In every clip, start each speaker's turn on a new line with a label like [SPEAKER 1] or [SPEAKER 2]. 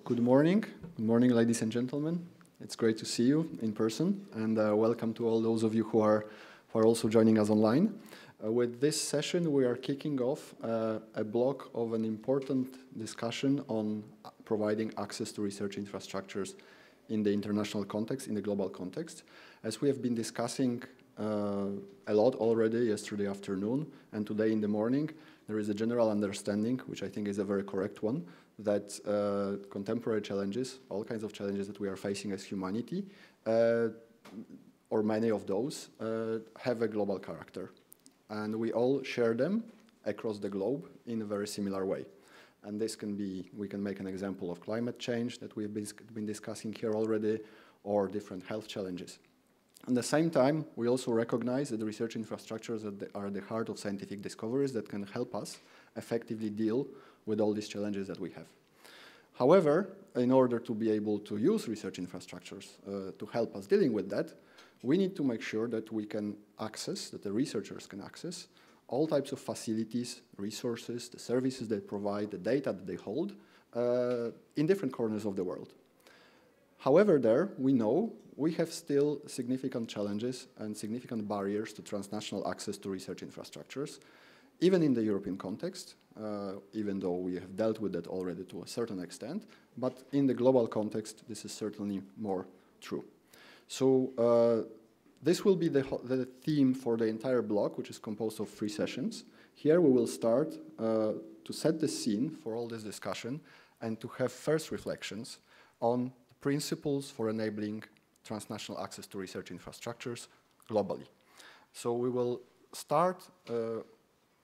[SPEAKER 1] Good morning. Good morning, ladies and gentlemen. It's great to see you in person, and welcome to all those of you who are also joining us online. With this session, we are kicking off a block of an important discussion on providing access to research infrastructures in the international context, in the global context. As we have been discussing a lot already yesterday afternoon and today in the morning, there is a general understanding, which I think is a very correct one, that contemporary challenges, all kinds of challenges that we are facing as humanity, or many of those, have a global character. And we all share them across the globe in a very similar way. And this can be, we can make an example of climate change that we've been discussing here already, or different health challenges. At the same time, we also recognize that the research infrastructures are at the heart of scientific discoveries that can help us effectively deal with all these challenges that we have. However, in order to be able to use research infrastructures to help us dealing with that, we need to make sure that we can access, that the researchers can access, all types of facilities, resources, the services they provide, the data that they hold in different corners of the world. However, we know we have still significant challenges and significant barriers to transnational access to research infrastructures, even in the European context, even though we have dealt with that already to a certain extent, but in the global context, this is certainly more true. So this will be the theme for the entire block, which is composed of 3 sessions. Here we will start to set the scene for all this discussion and to have first reflections on principles for enabling transnational access to research infrastructures globally. So we will start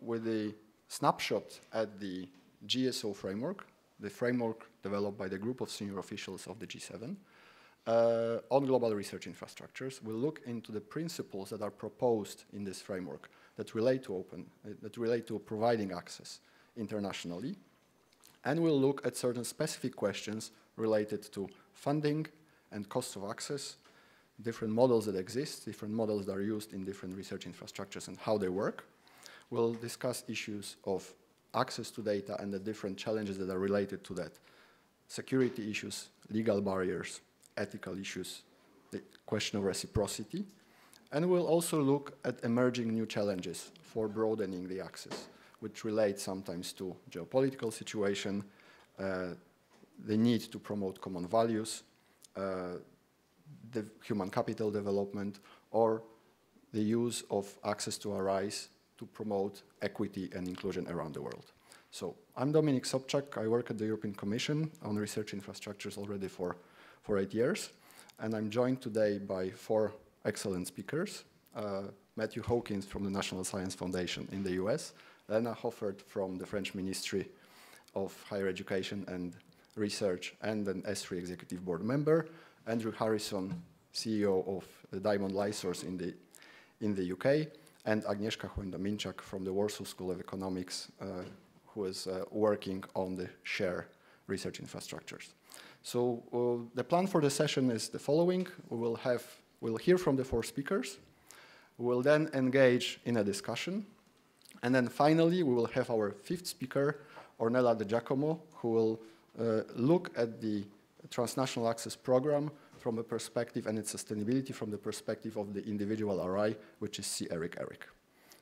[SPEAKER 1] with a snapshot at the GSO framework, the framework developed by the group of senior officials of the G7 on global research infrastructures. We'll look into the principles that are proposed in this framework that relate to providing access internationally, and we'll look at certain specific questions related to funding and costs of access, different models that exist, different models that are used in different research infrastructures and how they work. We'll discuss issues of access to data and the different challenges that are related to that. Security issues, legal barriers, ethical issues, the question of reciprocity. And we'll also look at emerging new challenges for broadening the access, which relate sometimes to geopolitical situation, the need to promote common values, the human capital development, or the use of access to RIs to promote equity and inclusion around the world. So I'm Dominik Sobczak. I work at the European Commission on research infrastructures already for 8 years. And I'm joined today by 4 excellent speakers. Matthew Hawkins from the National Science Foundation in the US, Lena Hoffert from the French Ministry of Higher Education and Research and an ESRI Executive Board member, Andrew Harrison, CEO of the Diamond Light Source in the UK, and Agnieszka Chłenda-Minczak from the Warsaw School of Economics, who is working on the SHARE research infrastructures. So the plan for the session is the following. We'll hear from the 4 speakers. We will then engage in a discussion. And then finally, we will have our 5th speaker, Ornella De Giacomo, who will look at the transnational access program from a perspective and its sustainability from the perspective of the individual RI, which is C. Eric.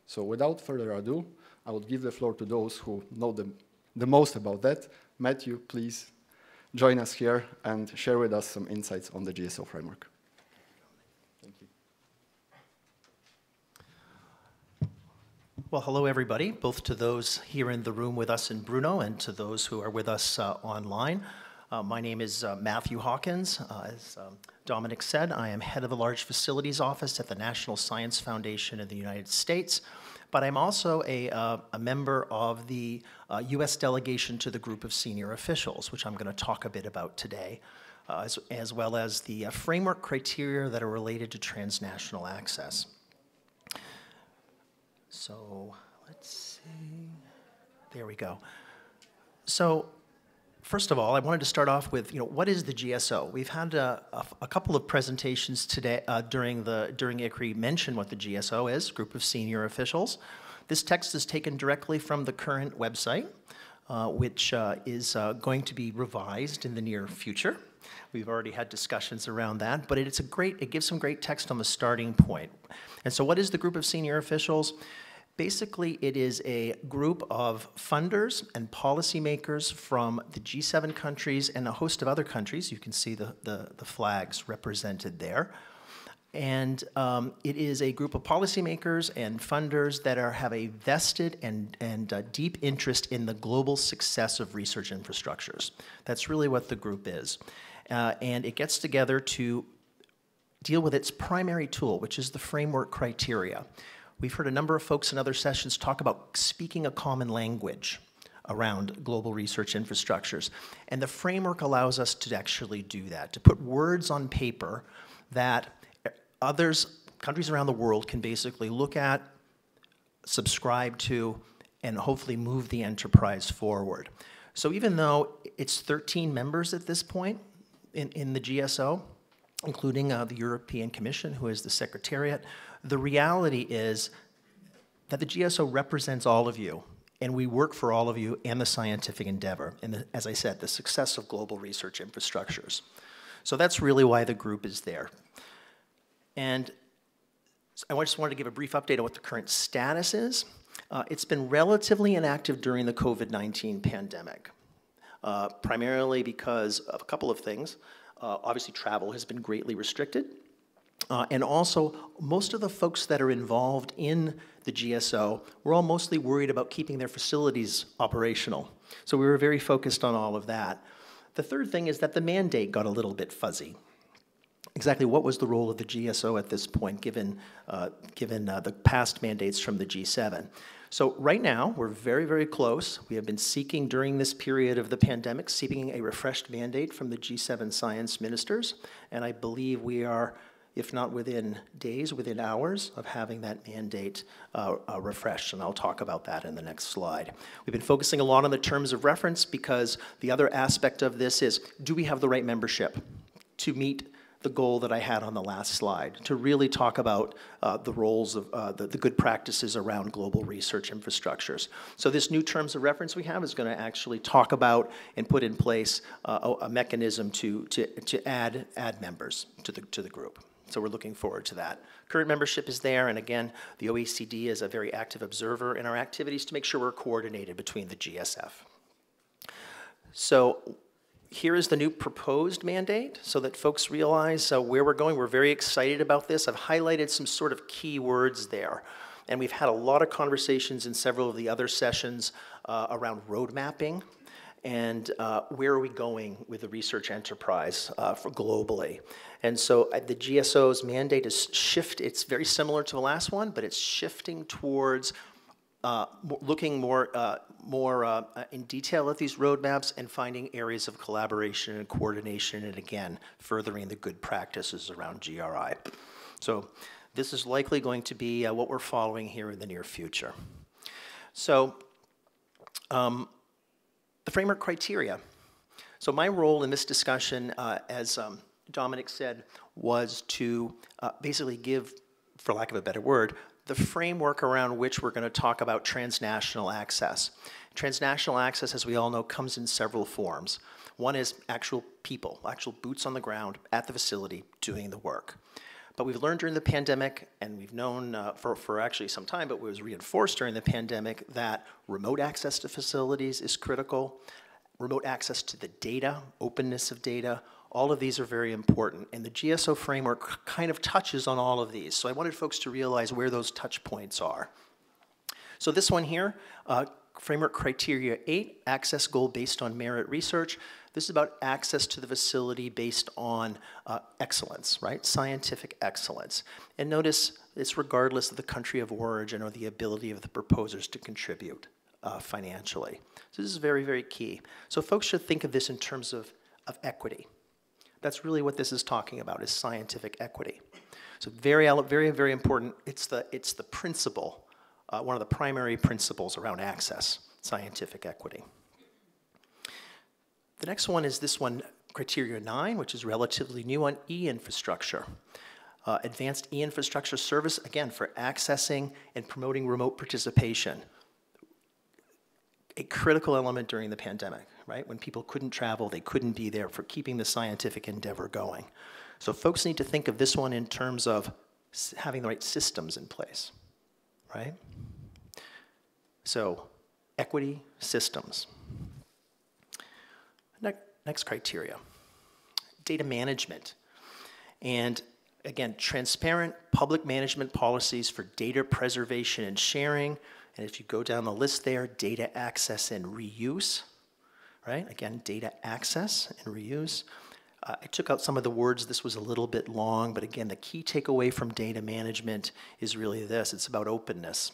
[SPEAKER 1] So without further ado, I will give the floor to those who know the most about that. Matthew, please join us here and share with us some insights on the GSO framework. Thank you.
[SPEAKER 2] Well, hello, everybody, both to those here in the room with us in Brno and to those who are with us online. My name is Matthew Hawkins. As Dominik said, I am head of the Large Facilities Office at the National Science Foundation in the United States, but I'm also a member of the US delegation to the group of senior officials, which I'm going to talk a bit about today, as well as the framework criteria that are related to transnational access. So let's see, there we go. So first of all, I wanted to start off with, what is the GSO? We've had a couple of presentations today during ICRI mention what the GSO is, Group of Senior Officials. This text is taken directly from the current website. which is going to be revised in the near future. We've already had discussions around that, but it gives some great text on the starting point. And so what is the group of senior officials? Basically, it is a group of funders and policymakers from the G7 countries and a host of other countries. You can see the flags represented there. And it is a group of policymakers and funders that have a vested and deep interest in the global success of research infrastructures. That's really what the group is. And it gets together to deal with its primary tool, which is the framework criteria. We've heard a number of folks in other sessions talk about speaking a common language around global research infrastructures. And the framework allows us to actually do that, to put words on paper that countries around the world can basically look at, subscribe to, and hopefully move the enterprise forward. So even though it's 13 members at this point in the GSO, including the European Commission, who is the Secretariat, the reality is that the GSO represents all of you, and we work for all of you and the scientific endeavor, and as I said, the success of global research infrastructures. So that's really why the group is there. And I just wanted to give a brief update on what the current status is. It's been relatively inactive during the COVID-19 pandemic, primarily because of a couple of things. Obviously, travel has been greatly restricted. And also, most of the folks that are involved in the GSO were all mostly worried about keeping their facilities operational. So we were very focused on all of that. The third thing is that the mandate got a little bit fuzzy. Exactly what was the role of the GSO at this point, given the past mandates from the G7? So right now, we're very, very close. We have been seeking during this period of the pandemic, seeking a refreshed mandate from the G7 science ministers, and I believe we are, if not within days, within hours of having that mandate refreshed, and I'll talk about that in the next slide. We've been focusing a lot on the terms of reference because the other aspect of this is, do we have the right membership to meet the goal that I had on the last slide, to really talk about the roles of the good practices around global research infrastructures. So this new terms of reference we have is going to actually talk about and put in place a mechanism to add members to the group. So we're looking forward to that. Current membership is there, and again, the OECD is a very active observer in our activities to make sure we're coordinated between the GSF. So here is the new proposed mandate so that folks realize where we're going. We're very excited about this. I've highlighted some sort of key words there. And we've had a lot of conversations in several of the other sessions around road mapping and where are we going with the research enterprise for globally. And so the GSO's mandate is it's very similar to the last one, but it's shifting towards looking more in detail at these roadmaps and finding areas of collaboration and coordination, and again, furthering the good practices around GRI. So this is likely going to be what we're following here in the near future. So the framework criteria. So my role in this discussion, as Dominic said, was to basically give, for lack of a better word, the framework around which we're going to talk about transnational access. Transnational access, as we all know, comes in several forms. One is actual people, actual boots on the ground at the facility doing the work. But we've learned during the pandemic, and we've known for actually some time, but it was reinforced during the pandemic, that remote access to facilities is critical. Remote access to the data, openness of data, all of these are very important, and the GSO framework kind of touches on all of these. So I wanted folks to realize where those touch points are. So this one here, Framework Criteria 8, access goal based on merit research. This is about access to the facility based on excellence, right? Scientific excellence. And notice it's regardless of the country of origin or the ability of the proposers to contribute financially. So this is very, very key. So folks should think of this in terms of equity. That's really what this is talking about, is scientific equity. So very, very, very important. It's the principle, one of the primary principles around access, scientific equity. The next one is this one, Criteria 9, which is relatively new on e-infrastructure. Advanced e-infrastructure service, again, for accessing and promoting remote participation. a critical element during the pandemic, right? When people couldn't travel, they couldn't be there for keeping the scientific endeavor going. So folks need to think of this one in terms of having the right systems in place, right? So equity, systems. Next criteria, data management. And again, transparent public management policies for data preservation and sharing. And if you go down the list there, data access and reuse, right? Again, data access and reuse. I took out some of the words. This was a little bit long, but again, the key takeaway from data management is really this. It's about openness,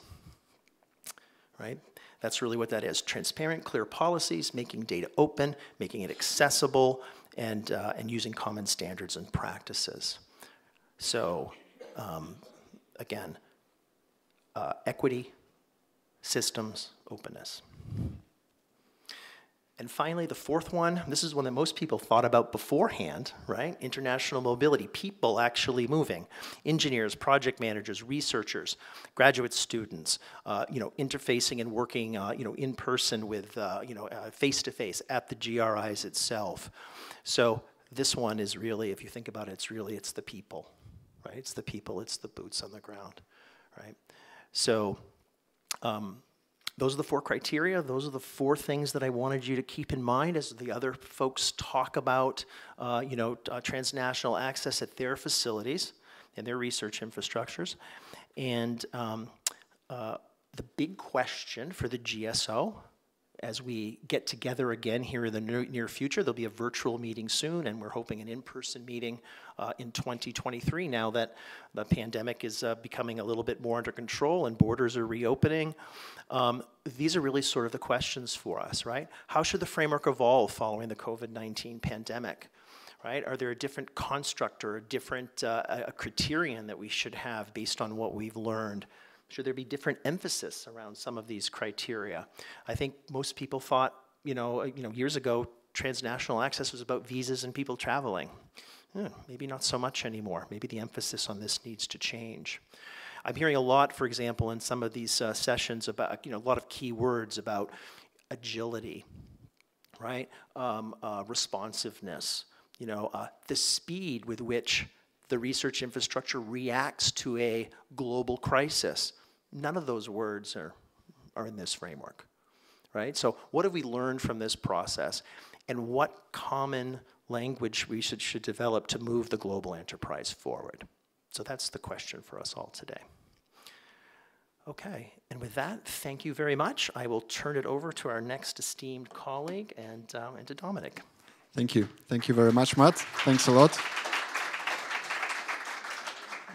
[SPEAKER 2] right? That's really what that is. Transparent, clear policies, making data open, making it accessible, and using common standards and practices. So, again, equity, systems, openness. And finally, the fourth one, this is one that most people thought about beforehand, right? International mobility, people actually moving. Engineers, project managers, researchers, graduate students, interfacing and working, in person with, face-to-face at the GRIs itself. So this one is really, if you think about it, it's the people, right? It's the people, it's the boots on the ground, right? So, those are the four criteria. Those are the four things that I wanted you to keep in mind as the other folks talk about, transnational access at their facilities and their research infrastructures. And the big question for the GSO, as we get together again here in the near future, there'll be a virtual meeting soon, and we're hoping an in-person meeting in 2023 now that the pandemic is becoming a little bit more under control and borders are reopening. These are really sort of the questions for us, right? How should the framework evolve following the COVID-19 pandemic, right? Are there a different construct or a different a criterion that we should have based on what we've learned? Should there be different emphasis around some of these criteria? I think most people thought, years ago, transnational access was about visas and people traveling. Maybe not so much anymore. Maybe the emphasis on this needs to change. I'm hearing a lot, for example, in some of these sessions about, a lot of key words about agility, right? Responsiveness, the speed with which the research infrastructure reacts to a global crisis. None of those words are in this framework, right? So what have we learned from this process? And what common language we should develop to move the global enterprise forward? So that's the question for us all today. Okay, and with that, thank you very much. I will turn it over to our next esteemed colleague and to Dominic.
[SPEAKER 1] Thank you. Thank you very much, Matt. Thanks a lot.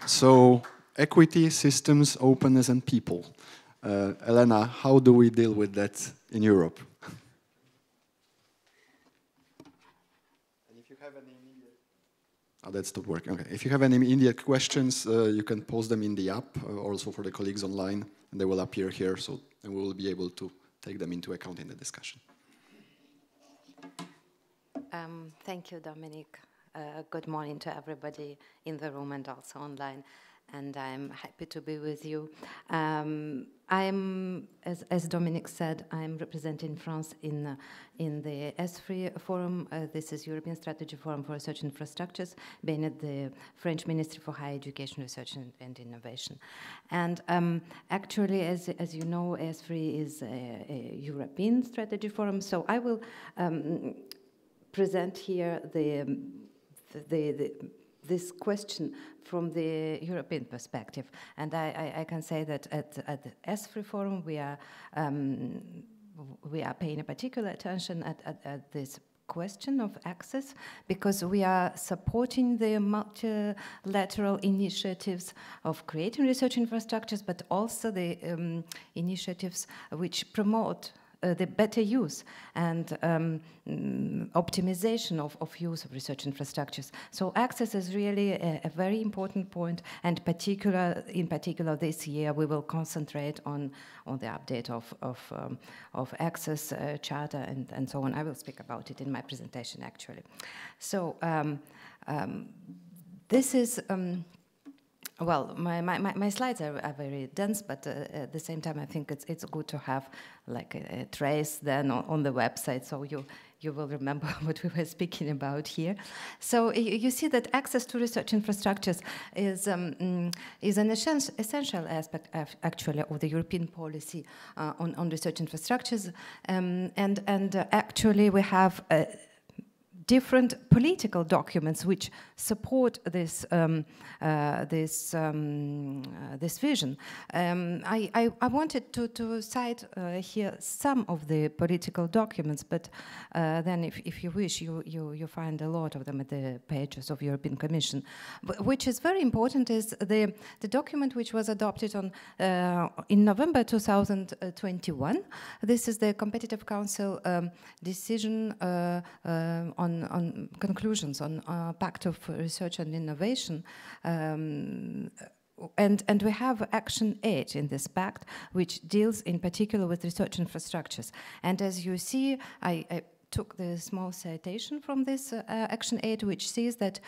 [SPEAKER 1] So, equity, systems, openness, and people. Elena, how do we deal with that in Europe? And if you have any immediate... Oh, that stopped working. Okay. If you have any immediate questions, you can post them in the app, also for the colleagues online, and they will appear here, and we will be able to take them into account in the discussion.
[SPEAKER 3] Thank you, Dominic. Good morning to everybody in the room and also online, and I'm happy to be with you. As Dominic said, I'm representing France in the ICRI forum. This is European Strategy Forum for Research Infrastructures, being at the French Ministry for Higher Education, Research and Innovation. And actually, as you know, ICRI is a European strategy forum, so I will present here this question from the European perspective. And I can say that at the ICRI forum, we are paying a particular attention at this question of access, because we are supporting the multilateral initiatives of creating research infrastructures, but also the initiatives which promote the better use and optimization of use of research infrastructures. So access is really a very important point, and in particular this year we will concentrate on the update of access charter and so on. I will speak about it in my presentation actually. So this is Well, my slides are very dense, but at the same time, I think it's good to have like a trace then on the website, so you will remember what we were speaking about here. So you see that access to research infrastructures is an essential aspect actually of the European policy on research infrastructures, and actually we have different political documents which support this this vision. I wanted to cite here some of the political documents, but then if you wish, you find a lot of them at the pages of European Commission. But which is very important is the document which was adopted on in November 2021. This is the Competitive Council decision on conclusions on Pact of Research and Innovation, and we have Action 8 in this pact, which deals in particular with research infrastructures. And as you see, I took the small citation from this Action 8, which says that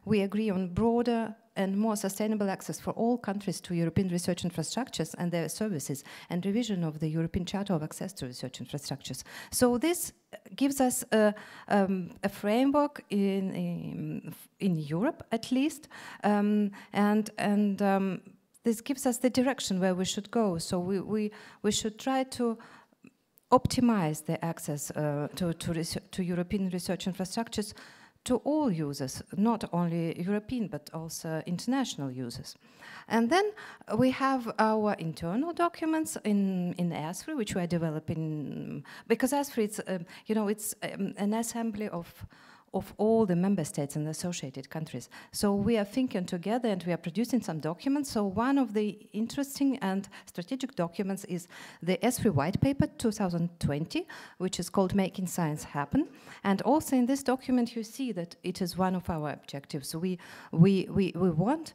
[SPEAKER 3] we agree on broader and more sustainable access for all countries to European research infrastructures and their services, and revision of the European Charter of Access to Research Infrastructures. So this gives us a framework in Europe, at least, and this gives us the direction where we should go. So we should try to optimize the access to European research infrastructures to all users, not only European, but also international users. And then we have our internal documents in ICRI, which we are developing, because ICRI, it's, it's an assembly of all the member states and associated countries. So we are thinking together and we are producing some documents. So one of the interesting and strategic documents is the ICRI White Paper 2020, which is called Making Science Happen. And also in this document you see that it is one of our objectives. We want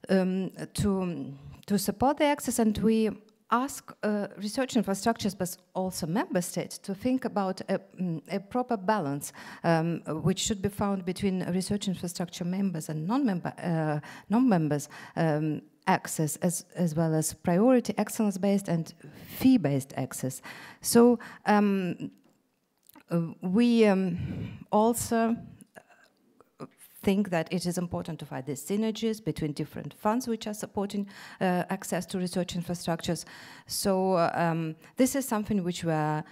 [SPEAKER 3] to support the access, and we ask research infrastructures, but also member states, to think about a proper balance which should be found between research infrastructure members and non-members access, as well as priority, excellence-based and fee-based access. So we also think that it is important to find the synergies between different funds which are supporting access to research infrastructures. So this is something which we are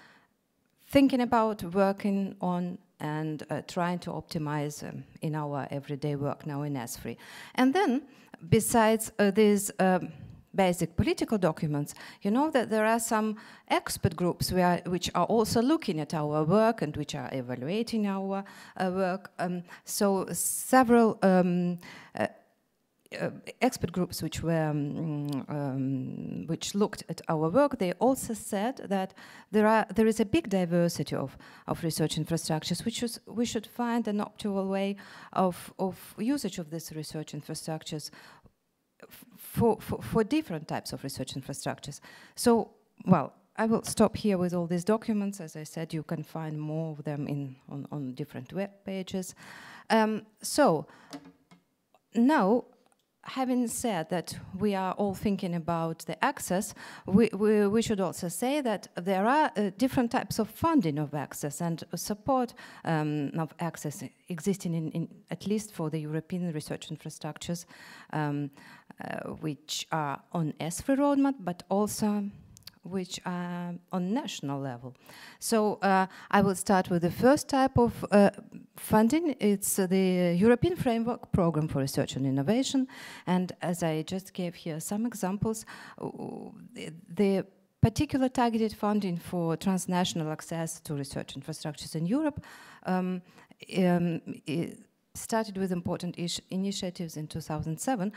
[SPEAKER 3] thinking about, working on, and trying to optimize in our everyday work now in ICRI. And then, besides these basic political documents, you know that there are some expert groups which are also looking at our work and which are evaluating our work. So several expert groups which looked at our work, they also said that there is a big diversity of research infrastructures, we should find an optimal way of usage of these research infrastructures for different types of research infrastructures. So, well, I will stop here with all these documents. As I said, you can find more of them on different web pages. So, now, having said that we are all thinking about the access, we should also say that there are different types of funding of access and support of access existing in at least for the European research infrastructures, which are on ICRI roadmap, but also which are on national level. So I will start with the first type of funding. It's the European Framework Programme for Research and Innovation. And as I just gave here some examples, the particular targeted funding for transnational access to research infrastructures in Europe started with important initiatives in 2007.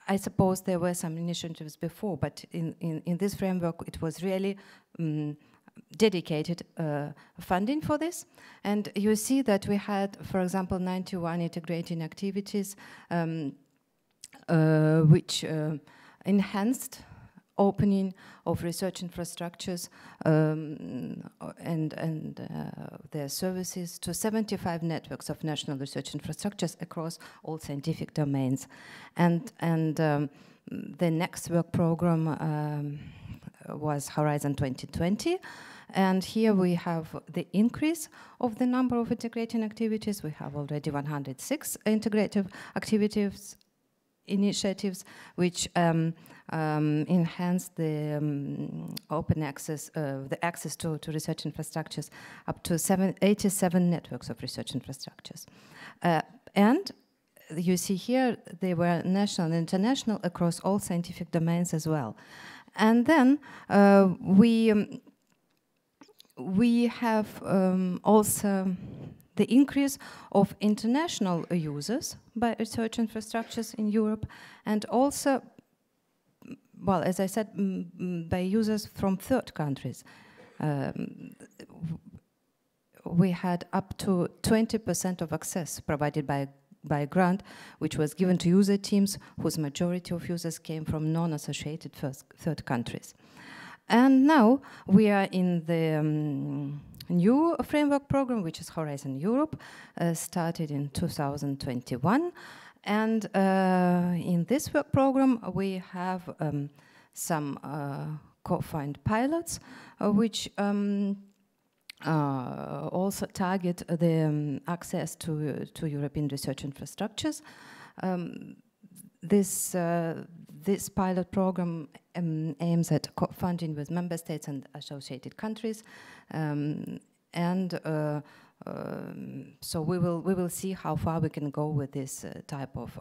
[SPEAKER 3] I suppose there were some initiatives before, but in this framework it was really dedicated funding for this. And you see that we had, for example, 91 integrating activities which enhanced opening of research infrastructures and their services to 75 networks of national research infrastructures across all scientific domains. And the next work program was Horizon 2020. And here we have the increase of the number of integrating activities. We have already 106 integrative activities, initiatives, which enhance the open access, the access to research infrastructures, up to 87 networks of research infrastructures. And you see here, they were national and international across all scientific domains as well. And then we have also the increase of international users by research infrastructures in Europe, and also, well, as I said, by users from third countries. We had up to 20% of access provided by grant, which was given to user teams whose majority of users came from non-associated third countries. And now we are in the new framework program, which is Horizon Europe, started in 2021. And in this work program, we have some co-fund pilots, which also target the access to European research infrastructures. This pilot program aims at co-funding with member states and associated countries, so we will see how far we can go with this type of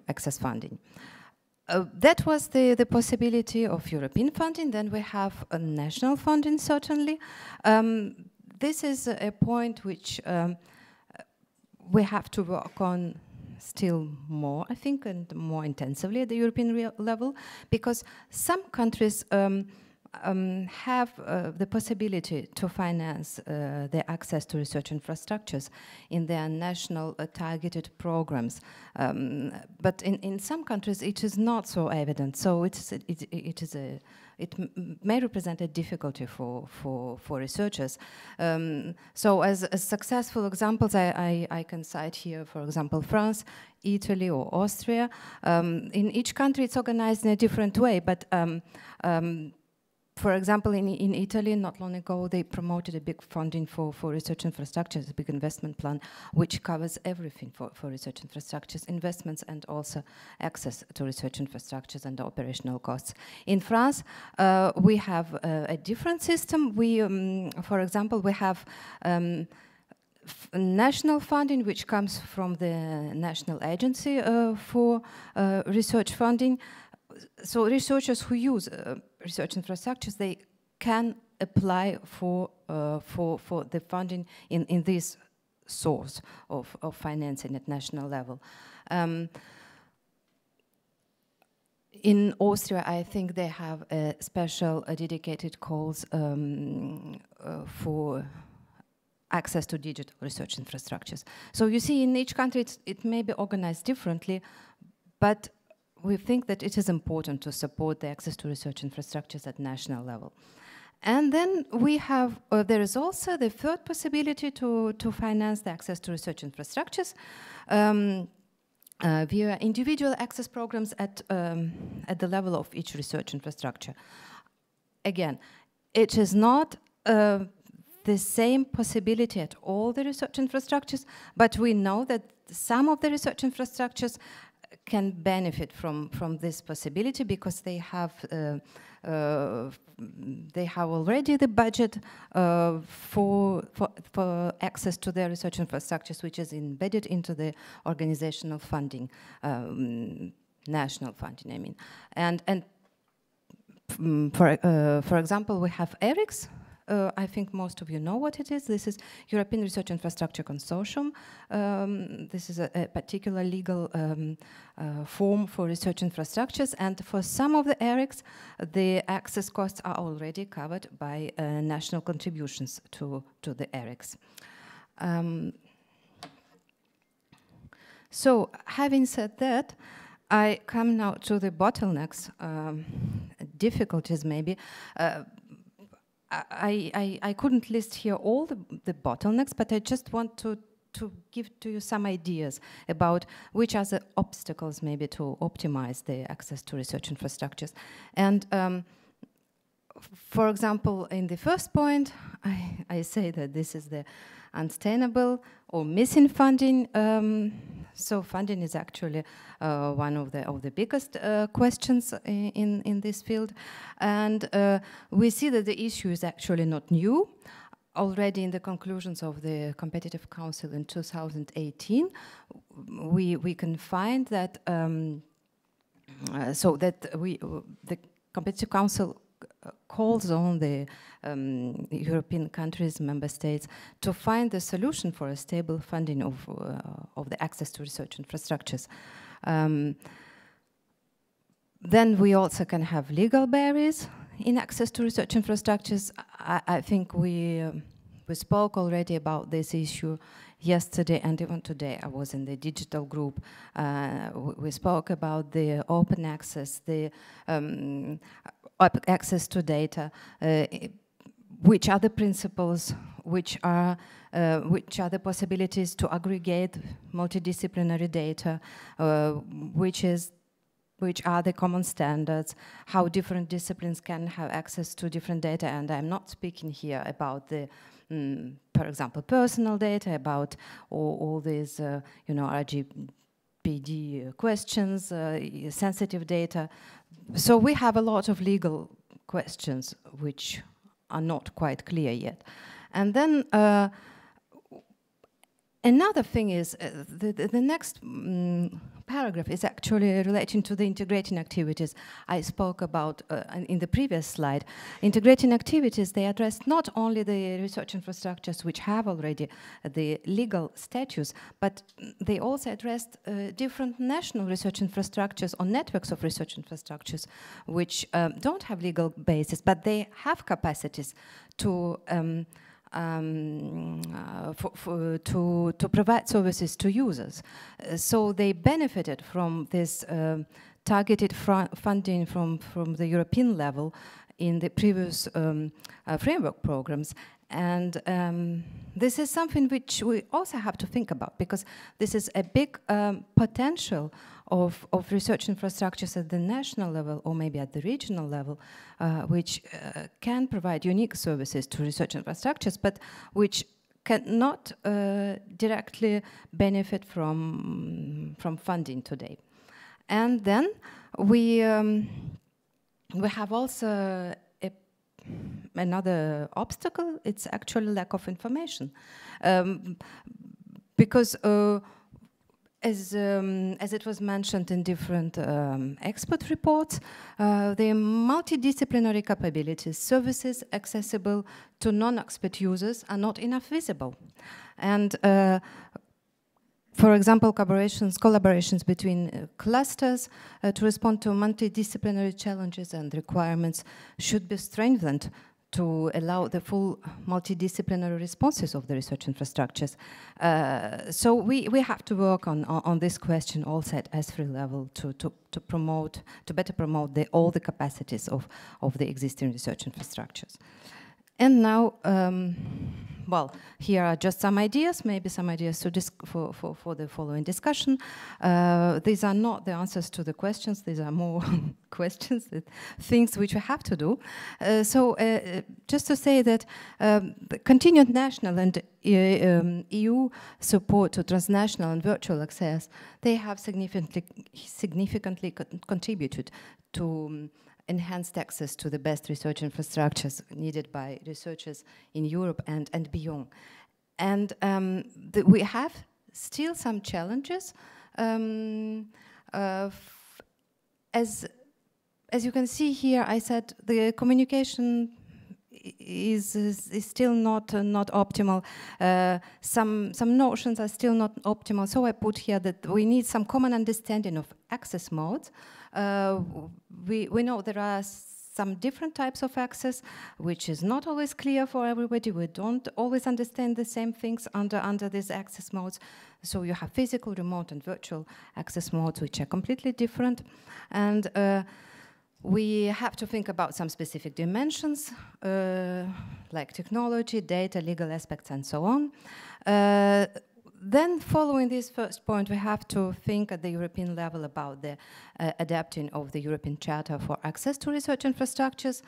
[SPEAKER 3] access funding. That was the possibility of European funding. Then we have a national funding, certainly. This is a point which we have to work on still more, I think, and more intensively at the European level, because some countries have the possibility to finance their access to research infrastructures in their national targeted programs. But in some countries it is not so evident, so it may represent a difficulty for researchers. So as successful examples, I can cite here, for example, France, Italy, or Austria. In each country it's organized in a different way, but for example, in Italy, not long ago, they promoted a big funding for research infrastructures, a big investment plan, which covers everything for research infrastructures, investments, and also access to research infrastructures and operational costs. In France, we have a different system. For example, we have national funding, which comes from the National Agency for Research Funding. So researchers who use research infrastructures, they can apply for the funding in this source of financing at national level. In Austria, I think they have a special dedicated calls for access to digital research infrastructures. So you see, in each country it may be organized differently, but we think that it is important to support the access to research infrastructures at national level. And then we have, there is also the third possibility to finance the access to research infrastructures via individual access programs at the level of each research infrastructure. Again, it is not the same possibility at all the research infrastructures, but we know that some of the research infrastructures can benefit from this possibility because they have already the budget for access to their research infrastructures, which is embedded into the organizational funding, national funding, I mean. And for example, we have ERICS. I think most of you know what it is. This is European Research Infrastructure Consortium. This is a particular legal form for research infrastructures, and for some of the ERICs, the access costs are already covered by national contributions to the ERICs. So, having said that, I come now to the bottlenecks, difficulties maybe. I couldn't list here all the bottlenecks, but I just want to give to you some ideas about which are the obstacles maybe to optimize the access to research infrastructures. And for example, in the first point, I say that this is the unsustainable or missing funding. So funding is actually one of the biggest questions in this field. And we see that the issue is actually not new. Already in the conclusions of the Competitive Council in 2018, we can find that the Competitive Council calls on the European countries, member states, to find the solution for a stable funding of the access to research infrastructures. Then we also can have legal barriers in access to research infrastructures. I think we spoke already about this issue yesterday, and even today I was in the digital group. We spoke about the open access, the access to data, which are the principles, which are the possibilities to aggregate multidisciplinary data, which are the common standards, how different disciplines can have access to different data. And I'm not speaking here about the, for example, personal data, about all these, RGPD questions, sensitive data. So we have a lot of legal questions which are not quite clear yet. And then another thing is the next paragraph is actually relating to the integrating activities I spoke about in the previous slide. Integrating activities, they address not only the research infrastructures which have already the legal status, but they also addressed different national research infrastructures or networks of research infrastructures which don't have legal basis, but they have capacities to to provide services to users. So they benefited from this targeted funding from the European level in the previous framework programs. And this is something which we also have to think about, because this is a big potential of research infrastructures at the national level or maybe at the regional level, which can provide unique services to research infrastructures, but which cannot directly benefit from funding today. And then we have also another obstacle. It's actually lack of information, because as it was mentioned in different expert reports, the multidisciplinary capabilities, services accessible to non-expert users are not enough visible. And for example, collaborations between clusters to respond to multidisciplinary challenges and requirements should be strengthened to allow the full multidisciplinary responses of the research infrastructures. So we have to work on this question also at ESFRI level to better promote all the capacities of the existing research infrastructures. And now, well, here are just some ideas, maybe some ideas for the following discussion. These are not the answers to the questions, these are more questions, things which we have to do. So just to say that the continued national and EU support to transnational and virtual access, they have significantly contributed to enhanced access to the best research infrastructures needed by researchers in Europe and beyond. And we have still some challenges. As you can see here, I said the communication is still not optimal. Some notions are still not optimal. So I put here that we need some common understanding of access modes. We know there are some different types of access, which is not always clear for everybody. We don't always understand the same things under these access modes. So you have physical, remote, and virtual access modes, which are completely different. And we have to think about some specific dimensions, like technology, data, legal aspects, and so on. Then, following this first point, we have to think at the European level about the adapting of the European Charter for access to research infrastructures.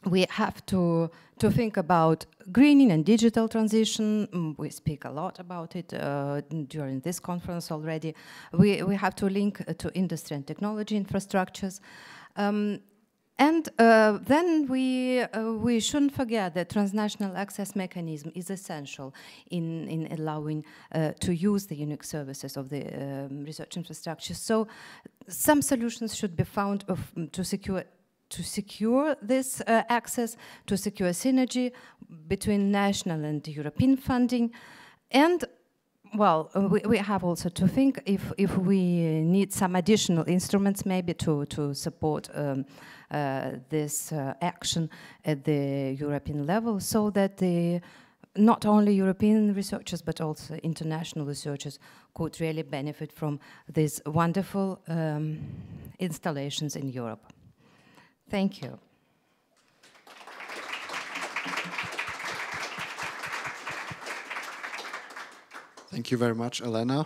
[SPEAKER 3] We have to think about greening and digital transition. We speak a lot about it during this conference already. We have to link to industry and technology infrastructures. And then we shouldn't forget that transnational access mechanism is essential in allowing to use the unique services of the research infrastructure. So some solutions should be found to secure this access, to secure synergy between national and European funding. And well, we have also to think if we need some additional instruments maybe to support this action at the European level, so that not only European researchers but also international researchers could really benefit from these wonderful installations in Europe. Thank you.
[SPEAKER 1] Thank you very much, Elena.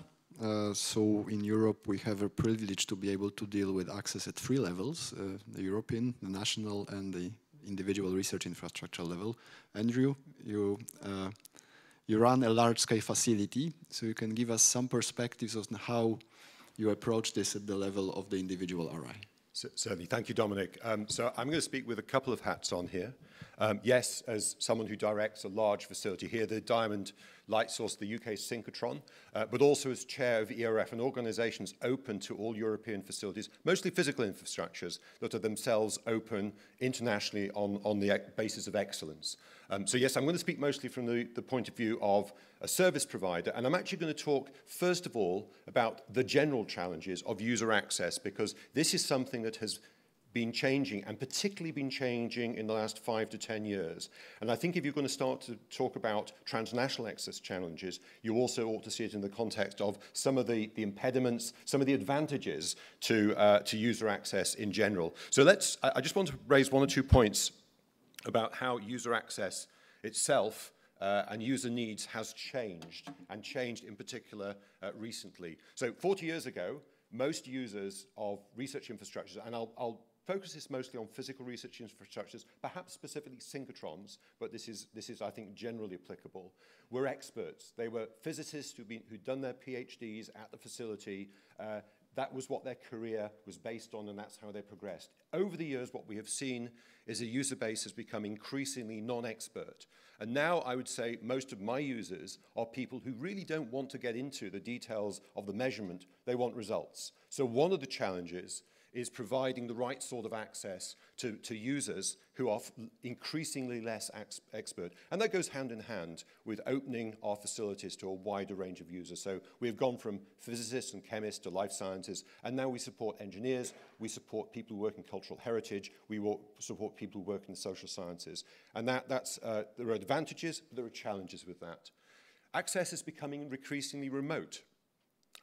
[SPEAKER 1] So in Europe, we have a privilege to be able to deal with access at 3 levels, the European, the national, and the individual research infrastructure level. Andrew, you run a large-scale facility, so you can give us some perspectives on how you approach this at the level of the individual RI.
[SPEAKER 4] Certainly. Thank you, Dominic. So I'm going to speak with a couple of hats on here. Yes, as someone who directs a large facility here, the Diamond Light Source, the UK synchrotron, but also as chair of ERF, an organisation that's open to all European facilities, mostly physical infrastructures that are themselves open internationally on the basis of excellence. So yes, I'm going to speak mostly from the point of view of a service provider, and I'm actually going to talk first of all about the general challenges of user access, because this is something that has been changing, and particularly been changing in the last 5 to 10 years. And I think if you're going to start to talk about transnational access challenges, you also ought to see it in the context of some of the impediments, some of the advantages to user access in general. So I just want to raise 1 or 2 points about how user access itself and user needs has changed, and changed in particular recently. So 40 years ago, most users of research infrastructures, and I'll focus this mostly on physical research infrastructures, perhaps specifically synchrotrons, but this is I think, generally applicable, were experts. They were physicists who'd done their PhDs at the facility. That was what their career was based on, and that's how they progressed. Over the years, what we have seen is a user base has become increasingly non-expert. And now I would say most of my users are people who really don't want to get into the details of the measurement. They want results. So one of the challenges is providing the right sort of access to users who are increasingly less expert. And that goes hand in hand with opening our facilities to a wider range of users. So we've gone from physicists and chemists to life sciences, and now we support engineers, we support people who work in cultural heritage, we support people who work in the social sciences. And there are advantages, but there are challenges with that. Access is becoming increasingly remote.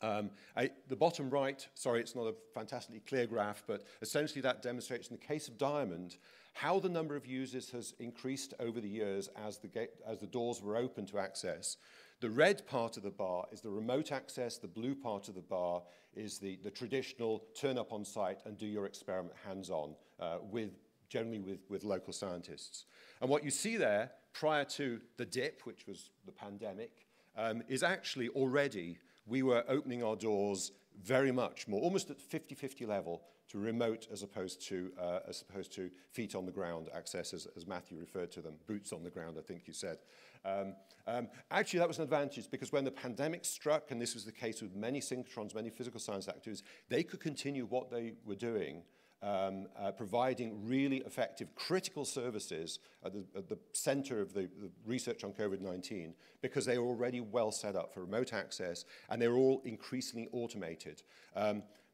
[SPEAKER 4] The bottom right, sorry, it's not a fantastically clear graph, but essentially that demonstrates in the case of Diamond how the number of users has increased over the years as the doors were open to access. The red part of the bar is the remote access, the blue part of the bar is the traditional turn up on site and do your experiment hands-on, generally with local scientists. And what you see there, prior to the dip, which was the pandemic, is actually already we were opening our doors very much more, almost at 50-50 level, to remote as opposed to feet on the ground access, as Matthew referred to them, boots on the ground, I think you said. Actually, that was an advantage because when the pandemic struck, and this was the case with many synchrotrons, many physical science activities, they could continue what they were doing, providing really effective critical services at the center of the research on COVID-19 because they were already well set up for remote access and they're all increasingly automated.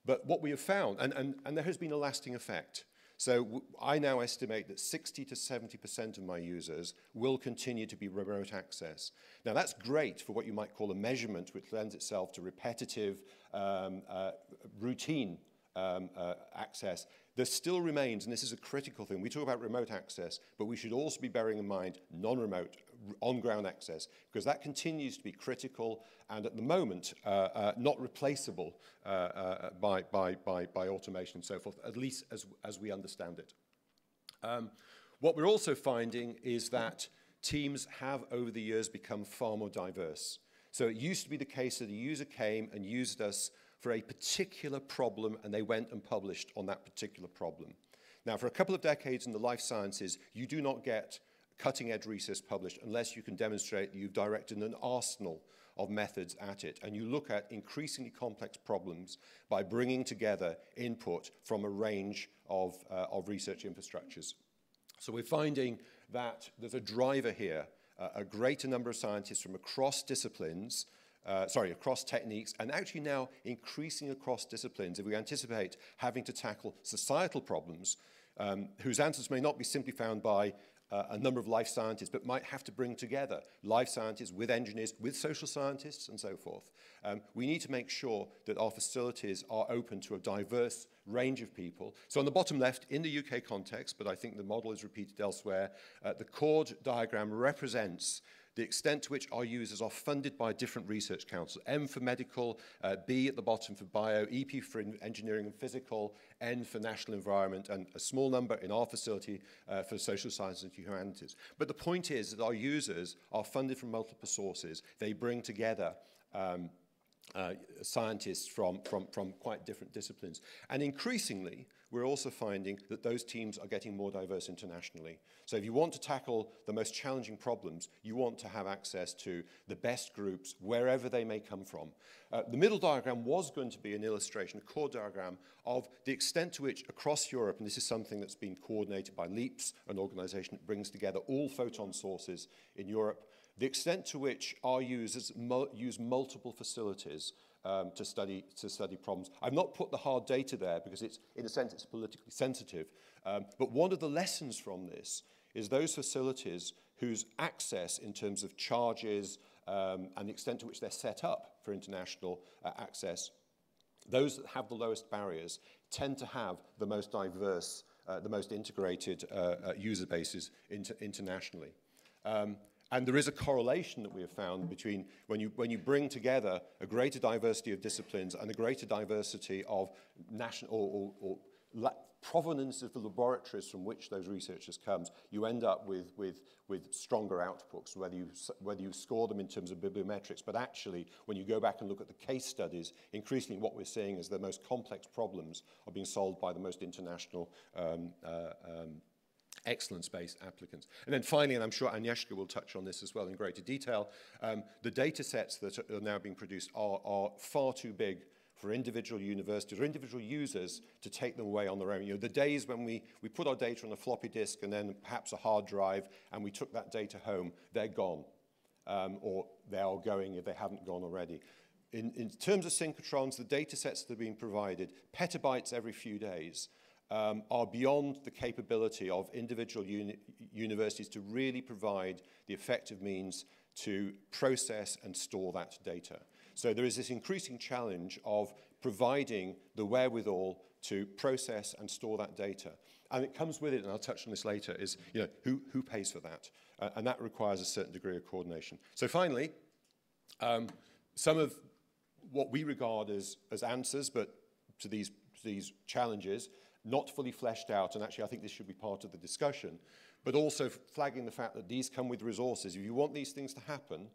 [SPEAKER 4] But what we have found, and there has been a lasting effect. So I now estimate that 60 to 70% of my users will continue to be remote access. Now that's great for what you might call a measurement, which lends itself to repetitive, routine access. There still remains, and this is a critical thing, we talk about remote access, but we should also be bearing in mind non-remote, on-ground access, because that continues to be critical and at the moment not replaceable by automation and so forth, at least as we understand it. What we're also finding is that teams have over the years become far more diverse. So it used to be the case that a user came and used us for a particular problem, and they went and published on that particular problem. Now, for a couple of decades in the life sciences, you do not get cutting-edge research published unless you can demonstrate that you've directed an arsenal of methods at it, and you look at increasingly complex problems by bringing together input from a range of research infrastructures. So we're finding that there's a driver here, a greater number of scientists from across disciplines, across techniques, and actually now increasing across disciplines. If we anticipate having to tackle societal problems, whose answers may not be simply found by a number of life scientists, but might have to bring together life scientists with engineers, with social scientists, and so forth. We need to make sure that our facilities are open to a diverse range of people. So on the bottom left, in the UK context, but I think the model is repeated elsewhere, the chord diagram represents the extent to which our users are funded by different research councils. M for medical, B at the bottom for bio, EP for engineering and physical, N for national environment, and a small number in our facility for social sciences and humanities. But the point is that our users are funded from multiple sources. They bring together scientists from quite different disciplines. And increasingly, we're also finding that those teams are getting more diverse internationally. So if you want to tackle the most challenging problems, you want to have access to the best groups, wherever they may come from. The middle diagram was going to be an illustration, a core diagram, of the extent to which across Europe, and this is something that's been coordinated by LEAPS, an organization that brings together all photon sources in Europe, the extent to which our users use multiple facilities to study problems. I've not put the hard data there because it's, in a sense, it's politically sensitive. But one of the lessons from this is those facilities whose access in terms of charges and the extent to which they're set up for international access, those that have the lowest barriers tend to have the most diverse, the most integrated user bases internationally. And there is a correlation that we have found between when you bring together a greater diversity of disciplines and a greater diversity of national or provenance of the laboratories from which those researchers come, you end up with stronger outputs, whether you score them in terms of bibliometrics. But actually, when you go back and look at the case studies, increasingly what we're seeing is the most complex problems are being solved by the most international excellence-based applicants. And then finally, and I'm sure Agnieszka will touch on this as well in greater detail, the data sets that are now being produced are far too big for individual universities or individual users to take them away on their own. You know, the days when we put our data on a floppy disk and then perhaps a hard drive and we took that data home, they're gone. Or they are going if they haven't gone already. In terms of synchrotrons, the data sets that are being provided, petabytes every few days, are beyond the capability of individual universities to really provide the effective means to process and store that data. So there is this increasing challenge of providing the wherewithal to process and store that data. And it comes with it, and I'll touch on this later, is who pays for that? And that requires a certain degree of coordination. So finally, some of what we regard as answers, but to these challenges, not fully fleshed out, and actually I think this should be part of the discussion, but also flagging the fact that these come with resources. If you want these things to happen,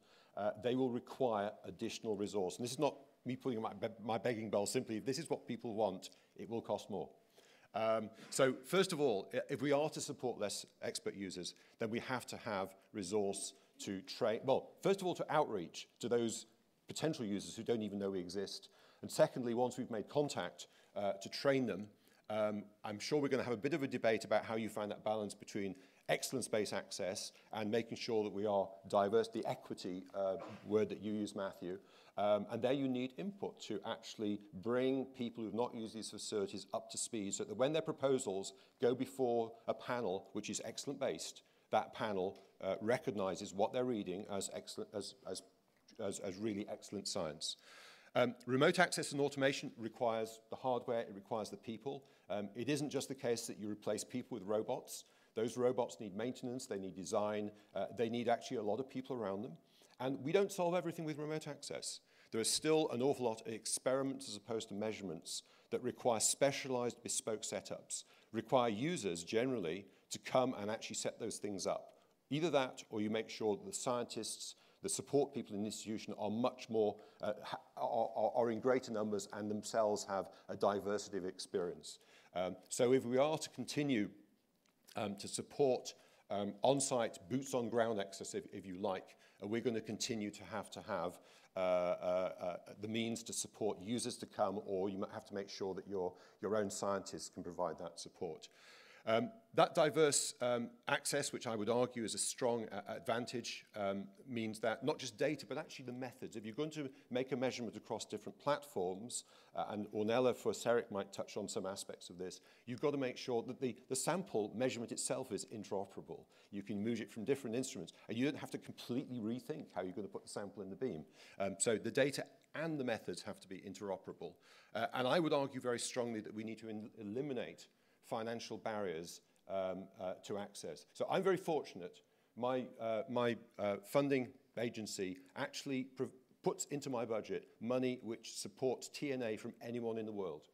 [SPEAKER 4] they will require additional resource. And this is not me putting my begging bowl, simply if this is what people want, it will cost more. So first of all, if we are to support less expert users, then we have to have resource to train, well, first of all, to outreach to those potential users who don't even know we exist. And secondly, once we've made contact, to train them. I'm sure we're going to have a bit of a debate about how you find that balance between excellence-based access and making sure that we are diverse, the equity word that you use, Matthew. And there you need input to actually bring people who have not used these facilities up to speed so that when their proposals go before a panel which is excellent-based, that panel recognizes what they're reading as excellent, as really excellent science. Remote access and automation requires the hardware, it requires the people. It isn't just the case that you replace people with robots. Those robots need maintenance, they need design, they need actually a lot of people around them. And we don't solve everything with remote access. There is still an awful lot of experiments as opposed to measurements that require specialized bespoke setups, require users generally to come and actually set those things up. Either that or you make sure that the scientists, the support people in the institution are much more, are in greater numbers and themselves have a diversity of experience. So if we are to continue to support on-site, boots-on-ground access, if you like, we're going to continue to have the means to support users to come, or you might have to make sure that your own scientists can provide that support. That diverse access, which I would argue is a strong advantage, means that not just data, but actually the methods. If you're going to make a measurement across different platforms, and Ornella for CERIC might touch on some aspects of this, you've got to make sure that the sample measurement itself is interoperable. You can move it from different instruments, and you don't have to completely rethink how you're going to put the sample in the beam. So the data and the methods have to be interoperable. And I would argue very strongly that we need to eliminate financial barriers to access. So I'm very fortunate. My funding agency actually puts into my budget money which supports TNA from anyone in the world.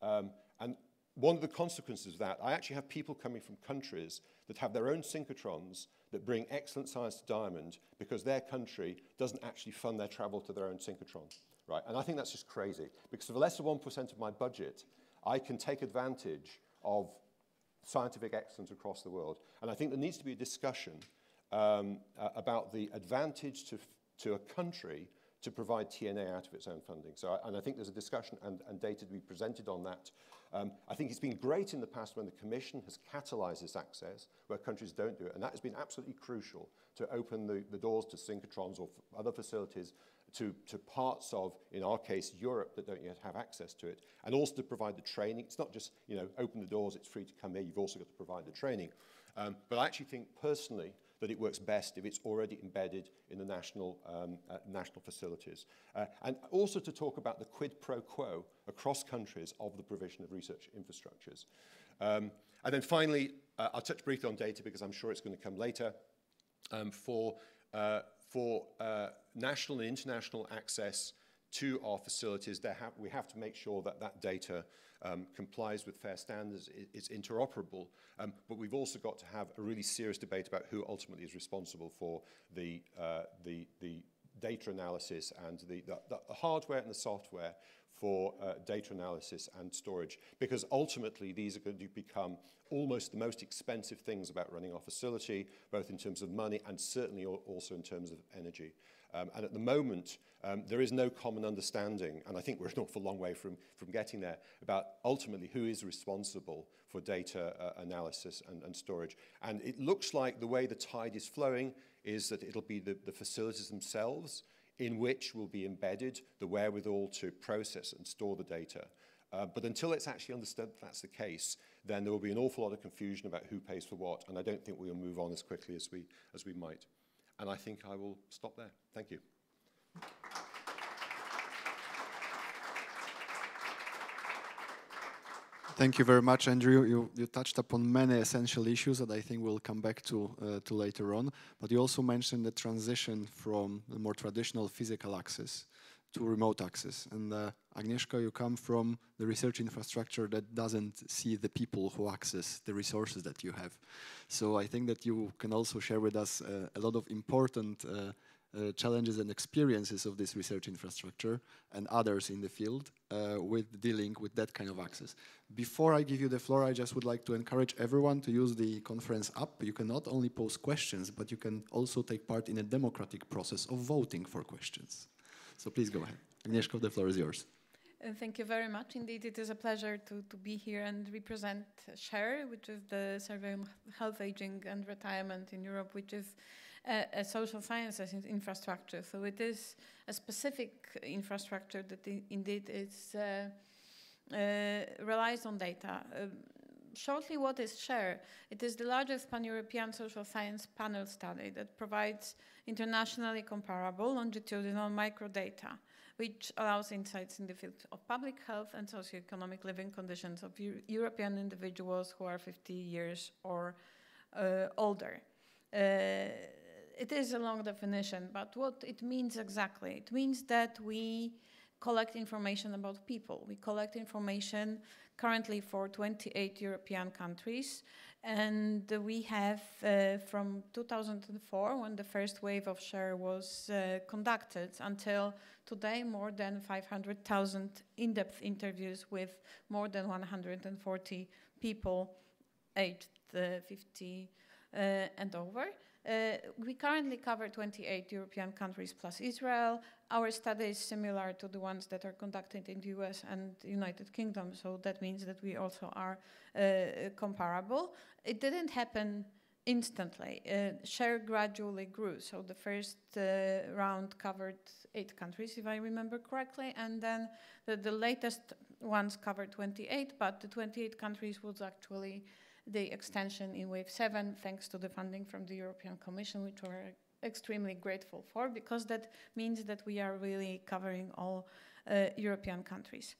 [SPEAKER 4] And one of the consequences of that, I actually have people coming from countries that have their own synchrotrons that bring excellent science to Diamond because their country doesn't actually fund their travel to their own synchrotron. Right? And I think that's just crazy, because for less than 1% of my budget, I can take advantage of scientific excellence across the world. And I think there needs to be a discussion about the advantage to a country to provide TNA out of its own funding. So, and I think there's a discussion and data to be presented on that. I think it's been great in the past when the Commission has catalyzed this access, where countries don't do it, and that has been absolutely crucial to open the doors to synchrotrons or other facilities to parts of, in our case, Europe that don't yet have access to it, and also to provide the training. It's not just, open the doors, it's free to come here, you've also got to provide the training. But I actually think personally that it works best if it's already embedded in the national facilities. And also to talk about the quid pro quo across countries of the provision of research infrastructures. And then finally, I'll touch briefly on data because I'm sure it's going to come later. For national and international access to our facilities, we have to make sure that that data complies with FAIR standards, it's interoperable, but we've also got to have a really serious debate about who ultimately is responsible for the data analysis and the hardware and the software for data analysis and storage, because ultimately these are going to become almost the most expensive things about running our facility, both in terms of money and certainly also in terms of energy. And at the moment, there is no common understanding, and I think we're an awful long way from getting there, about ultimately who is responsible for data analysis and storage. And it looks like the way the tide is flowing is that it'll be the facilities themselves in which will be embedded the wherewithal to process and store the data. But until it's actually understood that's the case, then there will be an awful lot of confusion about who pays for what, and I don't think we'll move on as quickly as we might. And I think I will stop there. Thank you.
[SPEAKER 1] Thank you very much, Andrew. You touched upon many essential issues that I think we'll come back to later on. But you also mentioned the transition from the more traditional physical access to remote access. And Agnieszka, you come from the research infrastructure that doesn't see the people who access the resources that you have. So I think that you can also share with us a lot of important challenges and experiences of this research infrastructure and others in the field with dealing with that kind of access. Before I give you the floor, I just would like to encourage everyone to use the conference app. You can not only pose questions, but you can also take part in a democratic process of voting for questions. So please go ahead. Agnieszka, the floor is yours.
[SPEAKER 5] Thank you very much. Indeed, it is a pleasure to be here and represent SHARE, which is the Survey on Health, Aging and Retirement in Europe, which is a social sciences infrastructure. So it is a specific infrastructure that indeed is relies on data. Shortly, what is SHARE? It is the largest pan-European social science panel study that provides internationally comparable longitudinal microdata, which allows insights in the field of public health and socioeconomic living conditions of European individuals who are 50 years or older. It is a long definition, but what it means exactly? It means that we collect information about people. We collect information currently for 28 European countries, and we have from 2004, when the first wave of SHARE was conducted, until today, more than 500,000 in-depth interviews with more than 140 people aged 50 and over. We currently cover 28 European countries plus Israel. Our study is similar to the ones that are conducted in the US and United Kingdom, so that means that we also are comparable. It didn't happen instantly. SHARE gradually grew, so the first round covered 8 countries, if I remember correctly, and then the latest ones covered 28, but the 28 countries was actually the extension in wave 7, thanks to the funding from the European Commission, which we're extremely grateful for, because that means that we are really covering all European countries.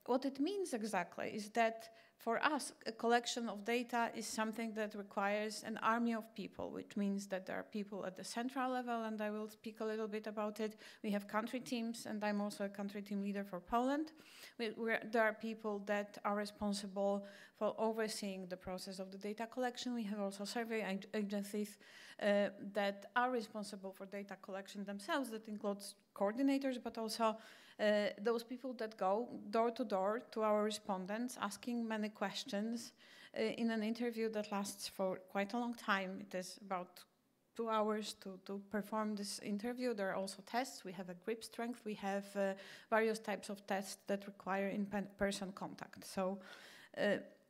[SPEAKER 5] What it means exactly is that for us, a collection of data is something that requires an army of people, which means that there are people at the central level, and I will speak a little bit about it. We have country teams, and I'm also a country team leader for Poland. There are people that are responsible for overseeing the process of the data collection. We have also survey agencies that are responsible for data collection themselves. That includes coordinators, but also those people that go door to door to our respondents, asking many questions in an interview that lasts for quite a long time. It is about 2 hours to perform this interview. There are also tests. We have a grip strength. We have various types of tests that require in-person contact. So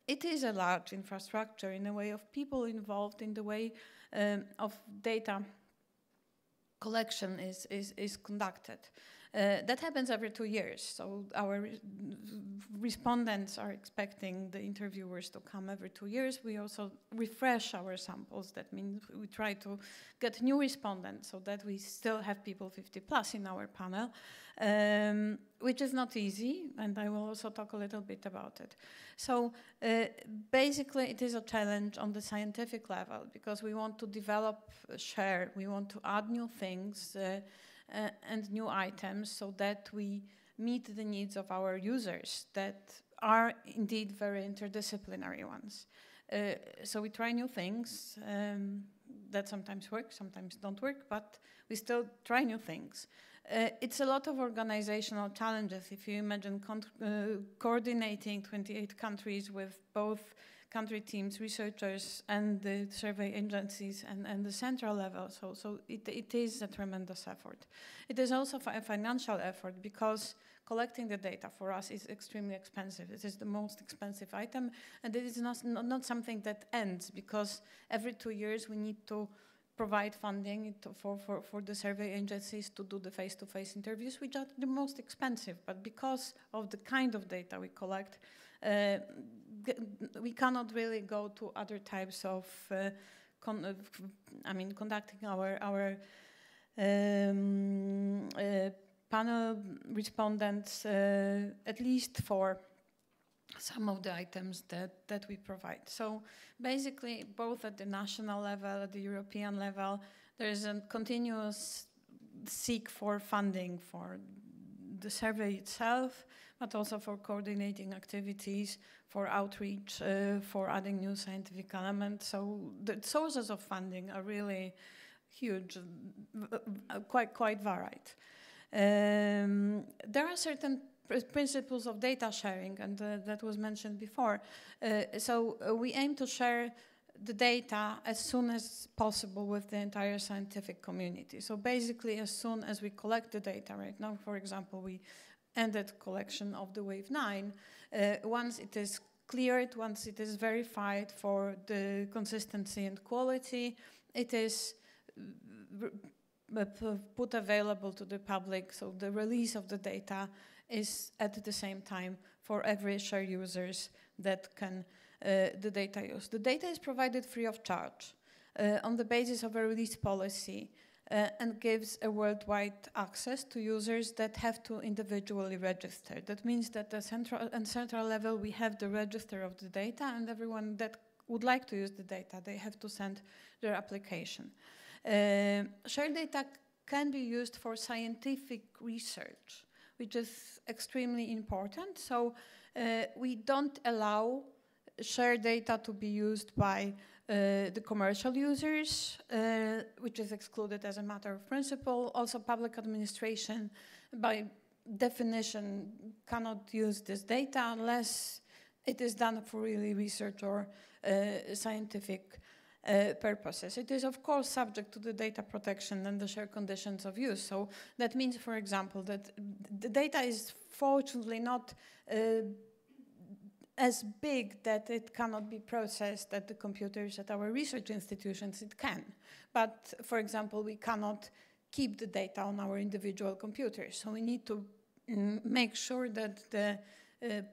[SPEAKER 5] it is a large infrastructure in a way of people involved, in the way of data collection is conducted. That happens every 2 years, so our respondents are expecting the interviewers to come every 2 years. We also refresh our samples. That means we try to get new respondents so that we still have people 50 plus in our panel, which is not easy, and I will also talk a little bit about it. So basically it is a challenge on the scientific level, because we want to develop SHARE, we want to add new things and new items so that we meet the needs of our users that are indeed very interdisciplinary ones. So we try new things that sometimes work, sometimes don't work, but we still try new things. It's a lot of organizational challenges. If you imagine coordinating 28 countries with both country teams, researchers, and the survey agencies and the central level, so it is a tremendous effort. It is also a financial effort, because collecting the data for us is extremely expensive. It is the most expensive item, and it is not something that ends, because every 2 years we need to provide funding for the survey agencies to do the face-to-face interviews, which are the most expensive. But because of the kind of data we collect, we cannot really go to other types of, conducting our panel respondents, at least for some of the items that we provide. So basically, both at the national level, at the European level, there is a continuous seek for funding for the survey itself, but also for coordinating activities, for outreach, for adding new scientific elements. So the sources of funding are really huge, quite varied. There are certain principles of data sharing, and that was mentioned before. So we aim to share the data as soon as possible with the entire scientific community. So basically, as soon as we collect the data, right now, for example, we ended collection of the Wave 9, once it is cleared, once it is verified for the consistency and quality, it is put available to the public, so the release of the data is at the same time for every share users that can the data use. The data is provided free of charge on the basis of a release policy and gives a worldwide access to users that have to individually register. That means that at central level we have the register of the data, and everyone that would like to use the data, they have to send their application. Shared data can be used for scientific research, which is extremely important. So we don't allow shared data to be used by the commercial users, which is excluded as a matter of principle. Also, public administration, by definition, cannot use this data unless it is done for really research or scientific purposes. It is, of course, subject to the data protection and the share conditions of use. So that means, for example, that the data is fortunately not as big that it cannot be processed at the computers at our research institutions. It can. But, for example, we cannot keep the data on our individual computers. So we need to make sure that the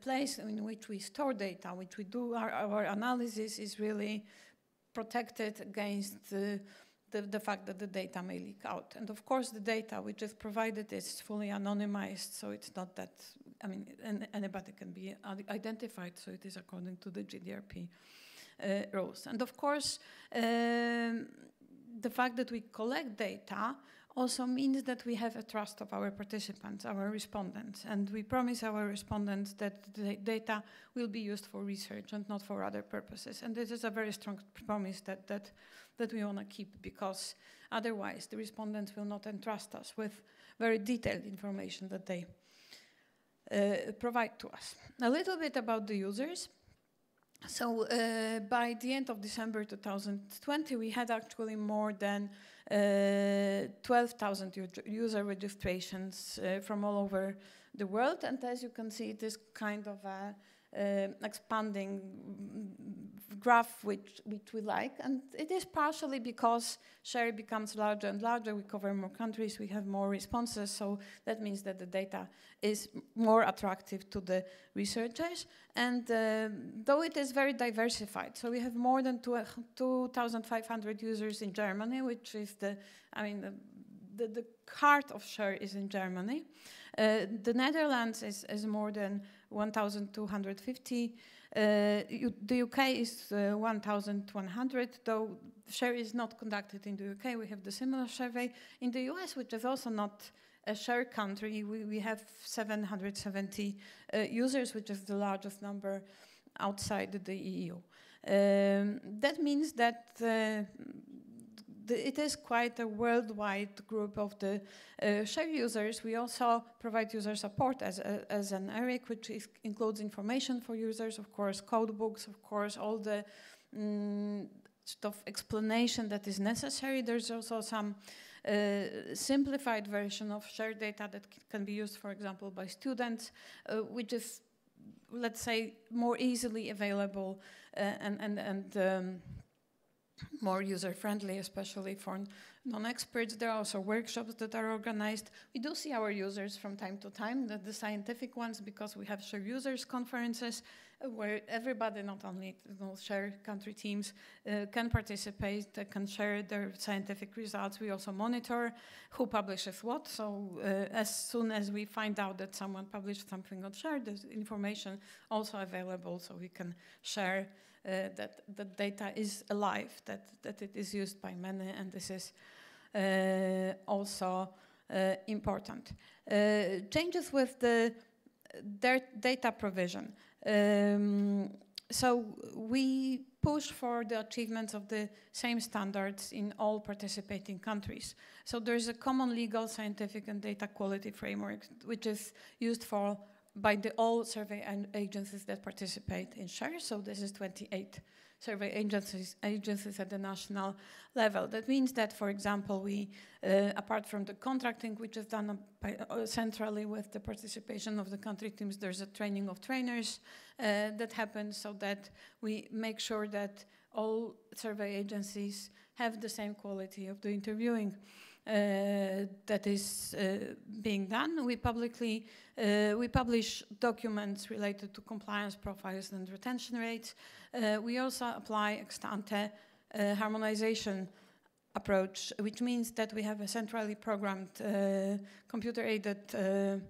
[SPEAKER 5] place in which we store data, which we do our analysis, is really protected against the fact that the data may leak out. And of course the data which is provided is fully anonymized, so it's not that, I mean, anybody can be identified, so it is according to the GDPR rules. And of course, the fact that we collect data also means that we have a trust of our participants, our respondents, and we promise our respondents that the data will be used for research and not for other purposes. And this is a very strong promise that we want to keep, because otherwise the respondents will not entrust us with very detailed information that they provide to us. A little bit about the users. So by the end of December 2020, we had actually more than 12,000 user registrations from all over the world. And as you can see, it is kind of a expanding graph which we like, and it is partially because share becomes larger and larger. We cover more countries, we have more responses, so that means that the data is more attractive to the researchers. And though it is very diversified, so we have more than 2,500 users in Germany, which is the heart of share is in Germany. The Netherlands is more than 1,250. The UK is 1,100, though share is not conducted in the UK. We have the similar survey. In the US, which is also not a share country, we have 770 users, which is the largest number outside the EU. That means that it is quite a worldwide group of the share users. We also provide user support as an ERIC, which includes information for users, of course, code books, of course, all the sort of explanation that is necessary. There's also some simplified version of share data that can be used, for example, by students, which is, let's say, more easily available and more user-friendly, especially for non-experts. There are also workshops that are organized. We do see our users from time to time, the scientific ones, because we have share users conferences where everybody, not only share country teams, can participate, can share their scientific results. We also monitor who publishes what. So as soon as we find out that someone published something on share, there's information also available, so we can share that the data is alive, that it is used by many, and this is also important. Changes with the data provision. So we push for the achievements of the same standards in all participating countries. So there's a common legal, scientific, and data quality framework, which is used by all survey agencies that participate in share. So this is 28 survey agencies at the national level. That means that, for example, we, apart from the contracting, which is done centrally with the participation of the country teams, there's a training of trainers that happens so that we make sure that all survey agencies have the same quality of the interviewing that is being done. We publish documents related to compliance profiles and retention rates. We also apply ex-ante harmonization approach, which means that we have a centrally programmed computer-aided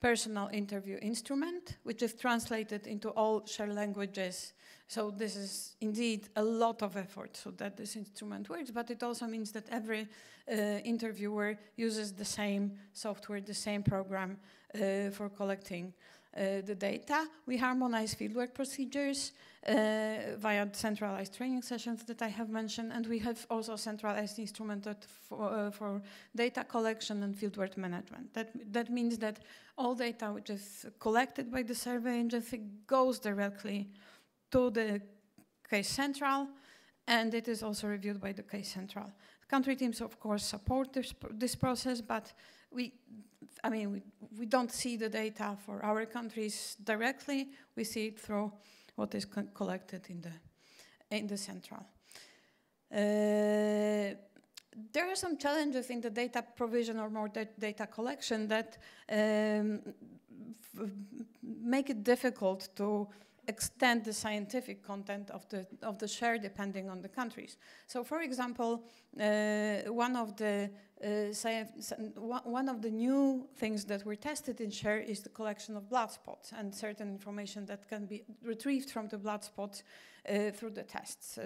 [SPEAKER 5] personal interview instrument, which is translated into all share languages. So this is indeed a lot of effort so that this instrument works, but it also means that every interviewer uses the same software, the same program for collecting the data. We harmonize fieldwork procedures via centralized training sessions that I have mentioned, and we have also centralized instrument for data collection and fieldwork management. That means that all data which is collected by the survey agency goes directly to the case central, and it is also reviewed by the case central. Country teams, of course, support this process, but we don't see the data for our countries directly. We see it through what is collected in the central. There are some challenges in the data provision or more data collection that make it difficult to extend the scientific content of the share depending on the countries. So, for example, one of the new things that were tested in share is the collection of blood spots and certain information that can be retrieved from the blood spots through the tests,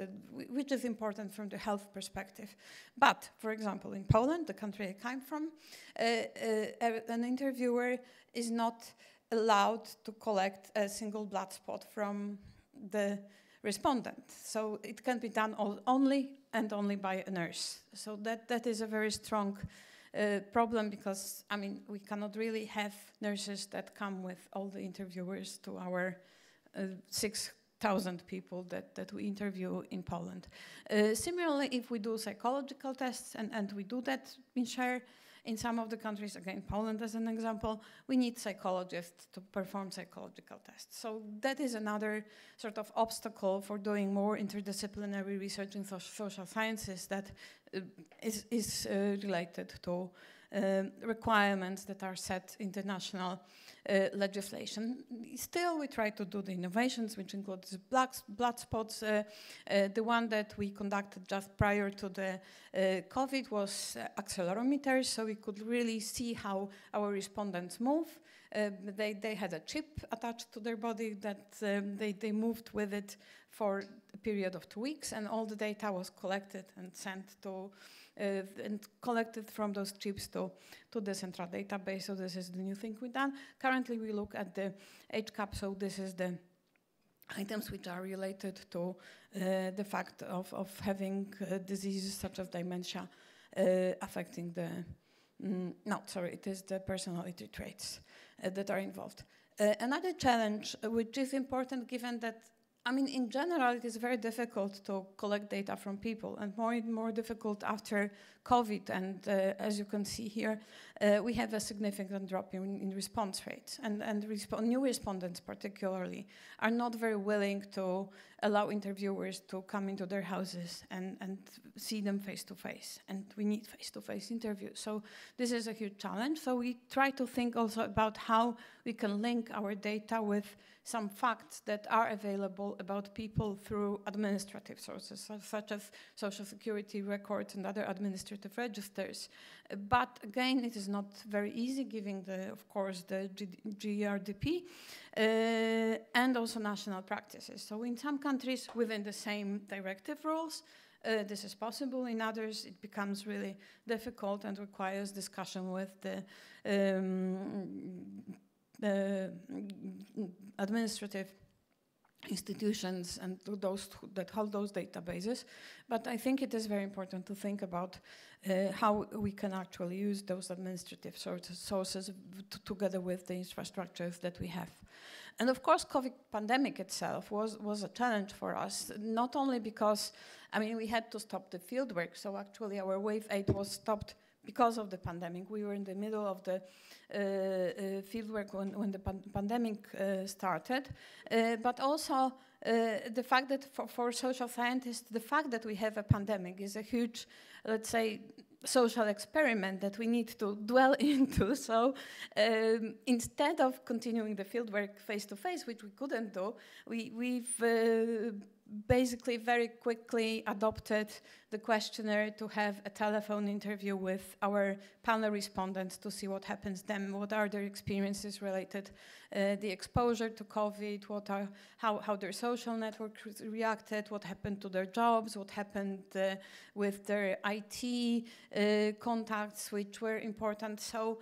[SPEAKER 5] which is important from the health perspective. But, for example, in Poland, the country I come from, an interviewer is not allowed to collect a single blood spot from the respondent. So it can be done only by a nurse. So that is a very strong problem because, I mean, we cannot really have nurses that come with all the interviewers to our 6,000 people that we interview in Poland. Similarly, if we do psychological tests, and we do that in share, in some of the countries, again, Poland as an example, we need psychologists to perform psychological tests. So that is another sort of obstacle for doing more interdisciplinary research in social sciences that is related to requirements that are set in the national legislation. Still, we try to do the innovations, which includes blood spots. The one that we conducted just prior to the COVID was accelerometers, so we could really see how our respondents move. They had a chip attached to their body that they moved with it for a period of 2 weeks, and all the data was collected and sent to and collected from those chips to the central database. So this is the new thing we've done. Currently, we look at the HCAP, so this is the items which are related to the fact of having diseases such as dementia affecting the, it is the personality traits that are involved. Another challenge, which is important given that, I mean, in general, it is very difficult to collect data from people, and more difficult after COVID. And as you can see here, we have a significant drop in response rates. And new respondents, particularly, are not very willing to allow interviewers to come into their houses and see them face-to-face. And we need face-to-face interviews. So this is a huge challenge. So we try to think also about how we can link our data with some facts that are available about people through administrative sources, such as Social Security records and other administrative registers. But again, it is not very easy, given of course, the GRDP and also national practices. So in some countries, within the same directive rules, this is possible. In others, it becomes really difficult and requires discussion with the administrative institutions and to those that hold those databases. But I think it is very important to think about how we can actually use those administrative sources together with the infrastructures that we have. And of course, COVID pandemic itself was a challenge for us, not only because, I mean, we had to stop the fieldwork, so actually our Wave 8 was stopped because of the pandemic. We were in the middle of the fieldwork when the pandemic started, but also the fact that for social scientists, the fact that we have a pandemic is a huge, let's say, social experiment that we need to dwell into. So instead of continuing the fieldwork face-to-face, which we couldn't do, we've basically very quickly adopted the questionnaire to have a telephone interview with our panel respondents to see what happens then, what are their experiences related, the exposure to COVID, how their social networks reacted, what happened to their jobs, what happened with their IT contacts, which were important. So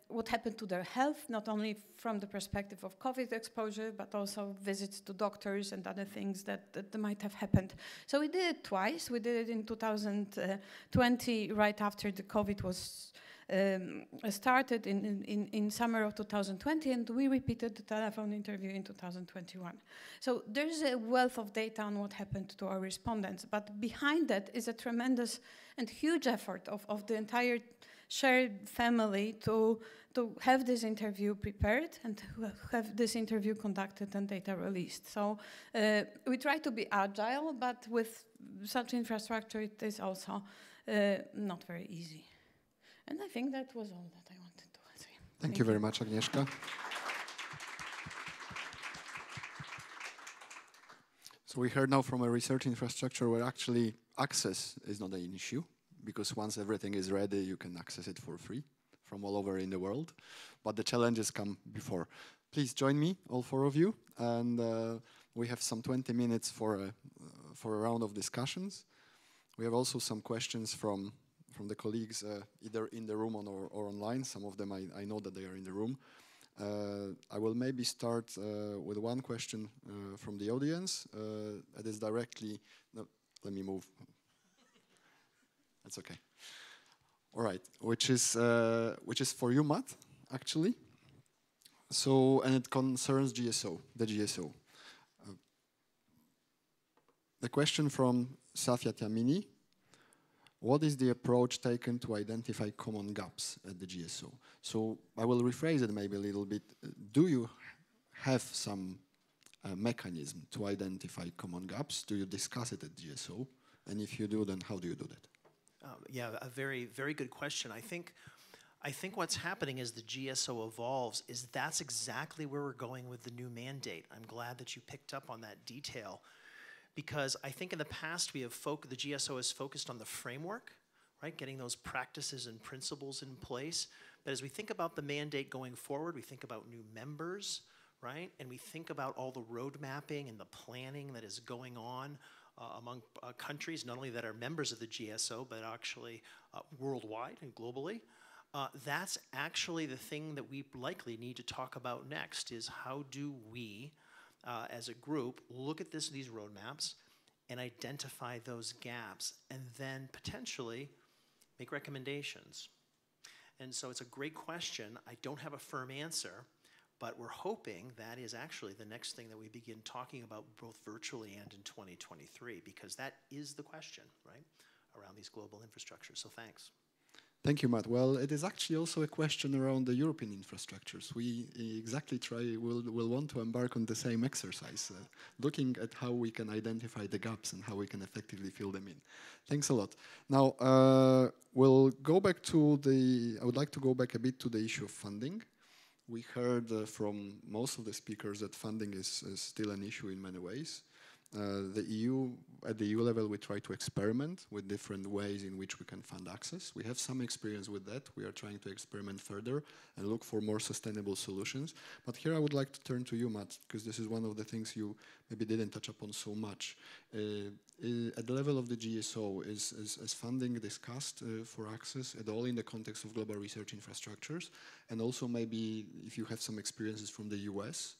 [SPEAKER 5] what happened to their health, not only from the perspective of COVID exposure, but also visits to doctors and other things that might have happened. So we did it twice. We did it in 2020, right after the COVID was started in summer of 2020, and we repeated the telephone interview in 2021. So there's a wealth of data on what happened to our respondents, but behind that is a tremendous and huge effort of the entire shared family to have this interview prepared and to have this interview conducted and data released. So we try to be agile, but with such infrastructure, it is also not very easy. And I think that was all that I wanted to say.
[SPEAKER 1] Thank you very much, Agnieszka. So we heard now from a research infrastructure where actually access is not an issue, because once everything is ready, you can access it for free from all over in the world. But the challenges come before. Please join me, all four of you, and we have some 20 minutes for a round of discussions. We have also some questions from the colleagues, either in the room or online. Some of them I know that they are in the room. I will maybe start with one question from the audience. That is directly, no, let me move. That's okay. All right, which is for you, Matt, actually. So, and it concerns GSO, the GSO. The question from Safia Tiamini: what is the approach taken to identify common gaps at the GSO? So I will rephrase it maybe a little bit. Do you have some mechanism to identify common gaps? Do you discuss it at GSO? And if you do, then how do you do that?
[SPEAKER 2] Yeah, a very, very good question. I think what's happening as the GSO evolves is that's exactly where we're going with the new mandate. I'm glad that you picked up on that detail, because I think in the past the GSO has focused on the framework, right, getting those practices and principles in place. But as we think about the mandate going forward, we think about new members, right, and we think about all the road mapping and the planning that is going on among countries, not only that are members of the GSO, but actually worldwide and globally. That's actually the thing that we likely need to talk about next, is how do we, as a group, look at these roadmaps and identify those gaps and then potentially make recommendations. And so it's a great question. I don't have a firm answer, but we're hoping that is actually the next thing that we begin talking about both virtually and in 2023, because that is the question, right, around these global infrastructures. So thanks.
[SPEAKER 1] Thank you, Matt. Well, it is actually also a question around the European infrastructures. We we'll want to embark on the same exercise, looking at how we can identify the gaps and how we can effectively fill them in. Thanks a lot. Now, we'll go back to I would like to go back a bit to the issue of funding. We heard from most of the speakers that funding is still an issue in many ways. At the EU level, we try to experiment with different ways in which we can fund access. We have some experience with that. We are trying to experiment further and look for more sustainable solutions. But here I would like to turn to you, Matt, because this is one of the things you maybe didn't touch upon so much. At the level of the GSO, is funding discussed for access at all in the context of global research infrastructures? And also maybe if you have some experiences from the US,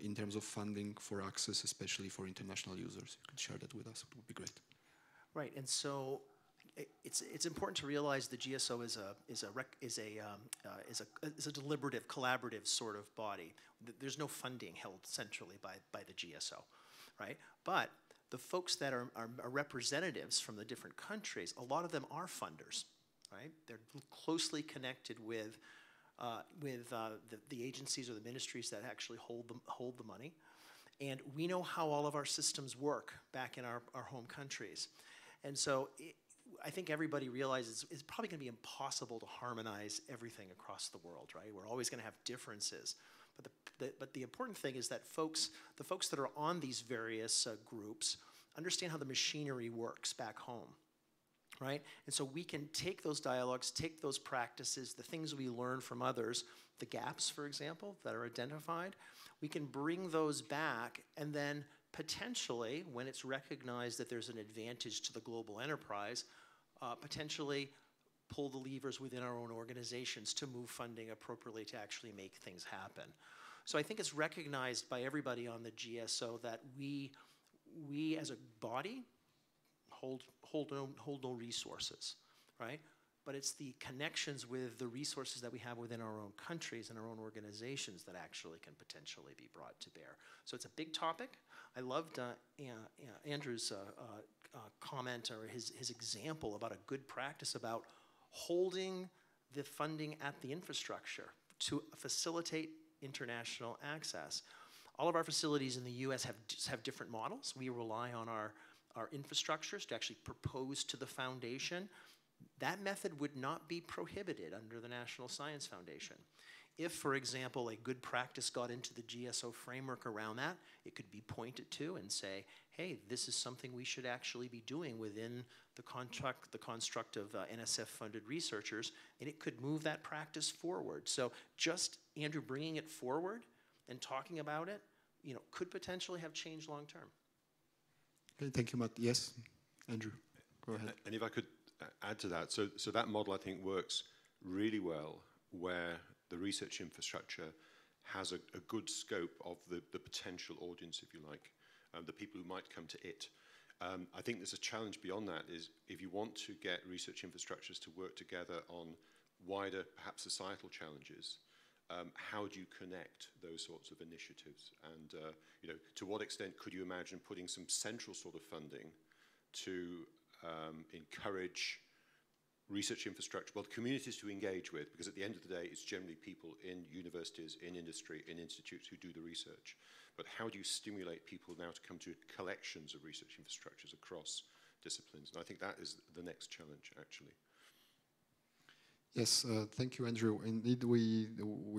[SPEAKER 1] in terms of funding for access, especially for international users? You could share that with us, it would be great.
[SPEAKER 2] Right, and so it's important to realize the GSO is a deliberative, collaborative sort of body. There's no funding held centrally by the GSO, right? But the folks that are representatives from the different countries, a lot of them are funders, right? They're closely connected with the agencies or the ministries that actually hold the money. And we know how all of our systems work back in our home countries. And so I think everybody realizes it's probably going to be impossible to harmonize everything across the world, right? We're always going to have differences. But the important thing is that the folks that are on these various groups understand how the machinery works back home, right? And so we can take those dialogues, take those practices, the things we learn from others, the gaps, for example, that are identified, we can bring those back, and then potentially, when it's recognized that there's an advantage to the global enterprise, potentially pull the levers within our own organizations to move funding appropriately to actually make things happen. So I think it's recognized by everybody on the GSO that we as a body hold no resources, right? But it's the connections with the resources that we have within our own countries and our own organizations that actually can potentially be brought to bear. So it's a big topic. I loved Andrew's comment or his example about a good practice about holding the funding at the infrastructure to facilitate international access. All of our facilities in the US have different models. We rely on our infrastructures to actually propose to the foundation. That method would not be prohibited under the National Science Foundation. If, for example, a good practice got into the GSO framework around that, it could be pointed to and say, hey, this is something we should actually be doing within the construct of NSF-funded researchers, and it could move that practice forward. So just, Andrew, bringing it forward and talking about it, could potentially have changed long term.
[SPEAKER 1] Okay, thank you, Matt. Yes, Andrew, go ahead.
[SPEAKER 4] And if I could add to that, so that model I think works really well where the research infrastructure has a good scope of the potential audience, if you like, the people who might come to it. I think there's a challenge beyond that is if you want to get research infrastructures to work together on wider, perhaps societal challenges, how do you connect those sorts of initiatives? And to what extent could you imagine putting some central sort of funding to encourage research infrastructure, well, communities to engage with, because at the end of the day, it's generally people in universities, in industry, in institutes who do the research. But how do you stimulate people now to come to collections of research infrastructures across disciplines? And I think that is the next challenge, actually.
[SPEAKER 1] Yes, thank you, Andrew. Indeed, we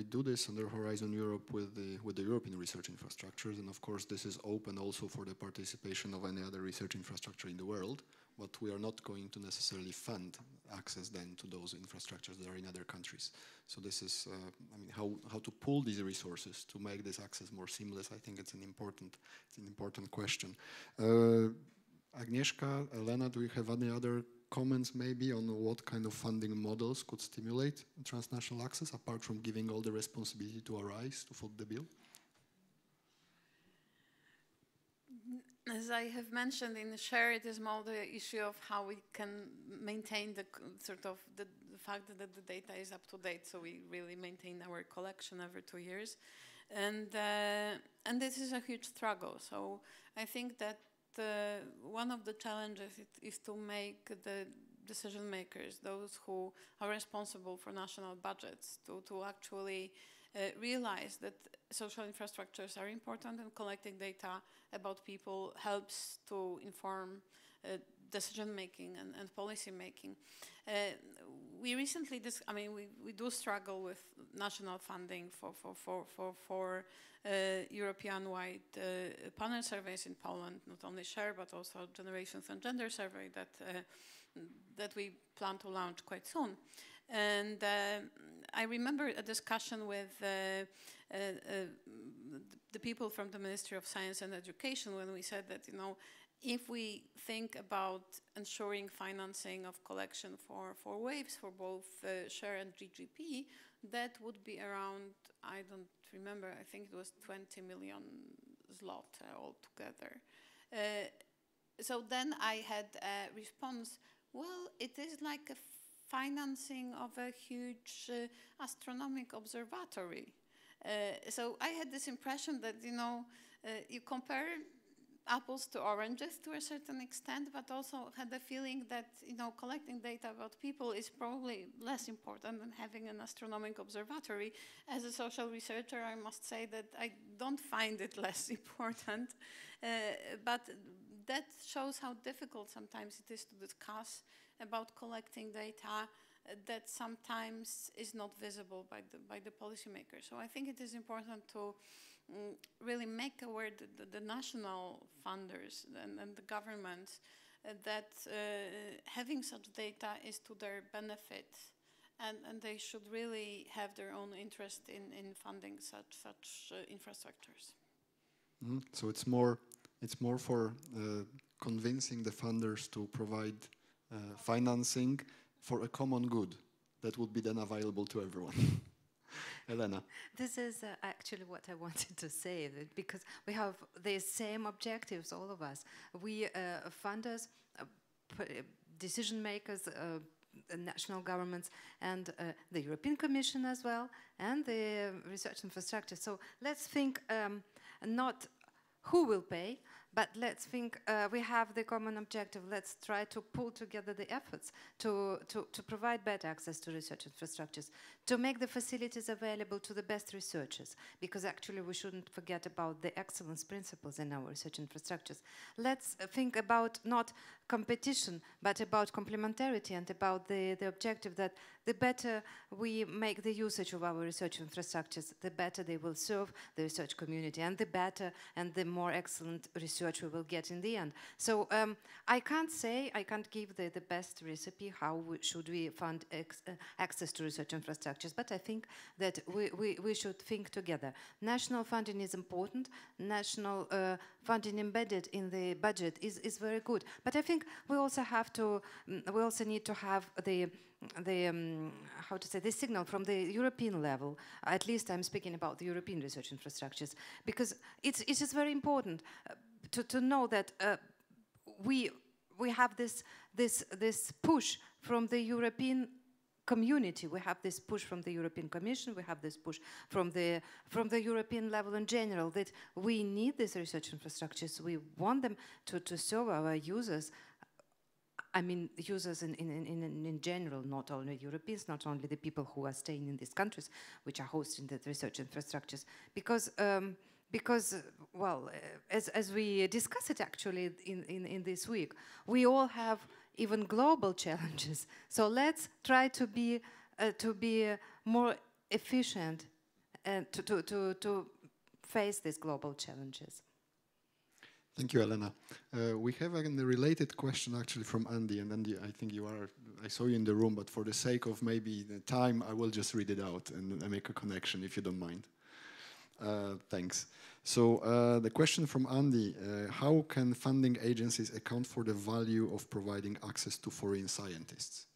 [SPEAKER 1] do this under Horizon Europe with the European research infrastructures, and of course this is open also for the participation of any other research infrastructure in the world, but we are not going to necessarily fund access then to those infrastructures that are in other countries. So this is, how to pool these resources to make this access more seamless. I think it's an important question. Agnieszka, Elena, do you have any other comments maybe on what kind of funding models could stimulate transnational access, apart from giving all the responsibility to RIs to foot the bill?
[SPEAKER 5] As I have mentioned in the share, it is more the issue of how we can maintain the fact that the data is up to date. So we really maintain our collection every 2 years, and this is a huge struggle. So I think that one of the challenges is to make the decision makers, those who are responsible for national budgets, to actually realize that social infrastructures are important, and collecting data about people helps to inform decision making and policy making. We recently, we do struggle with national funding for European-wide panel surveys in Poland, not only SHARE but also Generations and Gender survey that we plan to launch quite soon. And I remember a discussion with the people from the Ministry of Science and Education when we said that, if we think about ensuring financing of collection for waves for both share and GGP, that would be around, I don't remember, I think it was 20 million zloty altogether. So then I had a response, well, it is like a financing of a huge astronomical observatory. So I had this impression that, you know, you compare apples to oranges to a certain extent, but also had the feeling that, you know, collecting data about people is probably less important than having an astronomical observatory. As a social researcher, I must say that I don't find it less important, but that shows how difficult sometimes it is to discuss about collecting data that sometimes is not visible by the policymakers. So I think it is important to really make aware the national funders and the governments that having such data is to their benefit, and they should really have their own interest in funding such infrastructures.
[SPEAKER 1] Mm-hmm. So it's more for convincing the funders to provide financing for a common good that would be then available to everyone. Elena.
[SPEAKER 3] This is actually what I wanted to say, because we have the same objectives, all of us. We funders, decision makers, national governments, and the European Commission as well, and the research infrastructure. So let's think not who will pay, but let's think we have the common objective. Let's try to pull together the efforts to provide better access to research infrastructures, to make the facilities available to the best researchers, because actually we shouldn't forget about the excellence principles in our research infrastructures. Let's think about not competition, but about complementarity, and about the objective that the better we make the usage of our research infrastructures, the better they will serve the research community, and the better and the more excellent research we will get in the end. So I can't give the best recipe how should we fund access to research infrastructures, but I think that we should think together. National funding is important. National funding embedded in the budget is very good, but I think we also have to. We also need to have the how to say, the signal from the European level. At least I'm speaking about the European research infrastructures, because it is very important to know that we have this push from the European community. We have this push from the European Commission. We have this push from the European level in general, that we need these research infrastructures. We want them to serve our users. I mean, users in general, not only Europeans, not only the people who are staying in these countries, which are hosting the research infrastructures. Because well, as we discussed it actually in this week, we all have even global challenges. So let's try to be more efficient and to face these global challenges.
[SPEAKER 1] Thank you, Elena. We have a related question actually from Andy, and Andy, I think I saw you in the room, but for the sake of maybe the time, I will just read it out and make a connection, if you don't mind. Thanks. So the question from Andy, how can funding agencies account for the value of providing access to foreign scientists?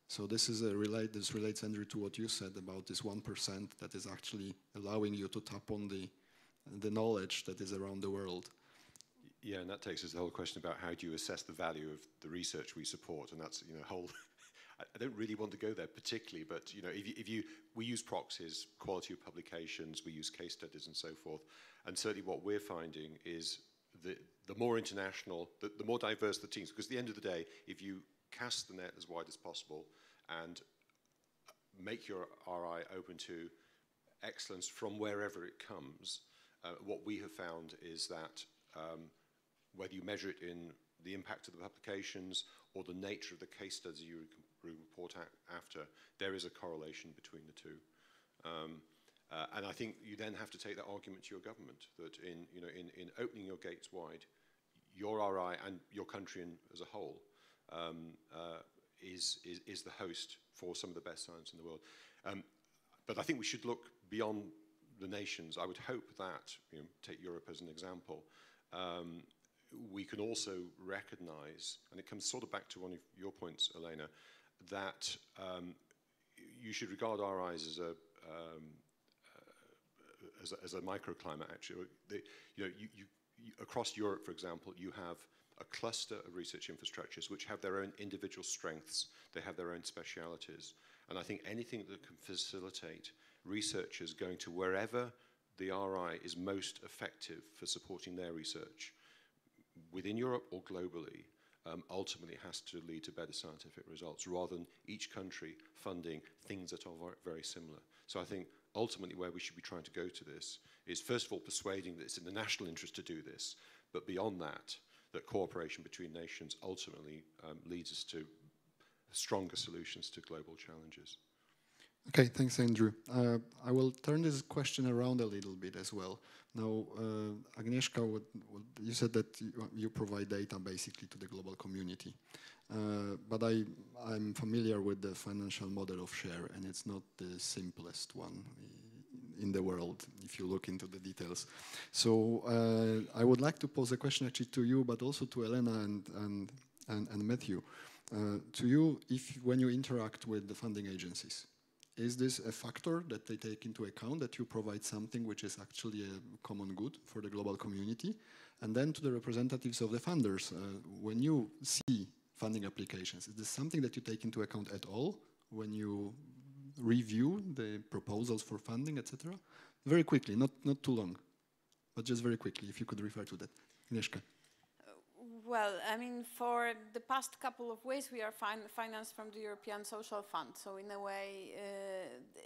[SPEAKER 1] So this relates, Andrew, to what you said about this 1% that is actually allowing you to tap on the knowledge that is around the world.
[SPEAKER 4] Yeah, and that takes us to the whole question about how do you assess the value of the research we support, and that's, you know, whole. I don't really want to go there particularly, but you know, we use proxies, quality of publications, we use case studies and so forth, and certainly what we're finding is the more international, the more diverse the teams, because at the end of the day, if you cast the net as wide as possible and make your RI open to excellence from wherever it comes, what we have found is that whether you measure it in the impact of the publications or the nature of the case studies you report after, there is a correlation between the two. And I think you then have to take that argument to your government, that in opening your gates wide, your RI and your country as a whole is the host for some of the best science in the world. But I think we should look beyond the nations. I would hope that, take Europe as an example, we can also recognize, and it comes sort of back to one of your points, Elena, that you should regard RIs as a microclimate, actually. Across Europe, for example, you have a cluster of research infrastructures which have their own individual strengths, they have their own specialities. And I think anything that can facilitate researchers going to wherever the RI is most effective for supporting their research, within Europe or globally, ultimately has to lead to better scientific results, rather than each country funding things that are very similar. So I think ultimately where we should be trying to go to this is, first of all, persuading that it's in the national interest to do this, but beyond that, that cooperation between nations ultimately leads us to stronger solutions to global challenges.
[SPEAKER 1] Okay, thanks, Andrew. I will turn this question around a little bit as well. Now, Agnieszka, you said that you provide data basically to the global community, but I'm familiar with the financial model of SHARE, and it's not the simplest one in the world, if you look into the details. So I would like to pose a question actually to you, but also to Elena and Matthew. To you, when you interact with the funding agencies, is this a factor that they take into account, that you provide something which is actually a common good for the global community? And then to the representatives of the funders, when you see funding applications, is this something that you take into account at all when you review the proposals for funding, etc.? Very quickly, not too long, but just very quickly, if you could refer to that. Agnieszka.
[SPEAKER 5] Well, I mean, for the past couple of ways, we are financed from the European Social Fund. So in a way,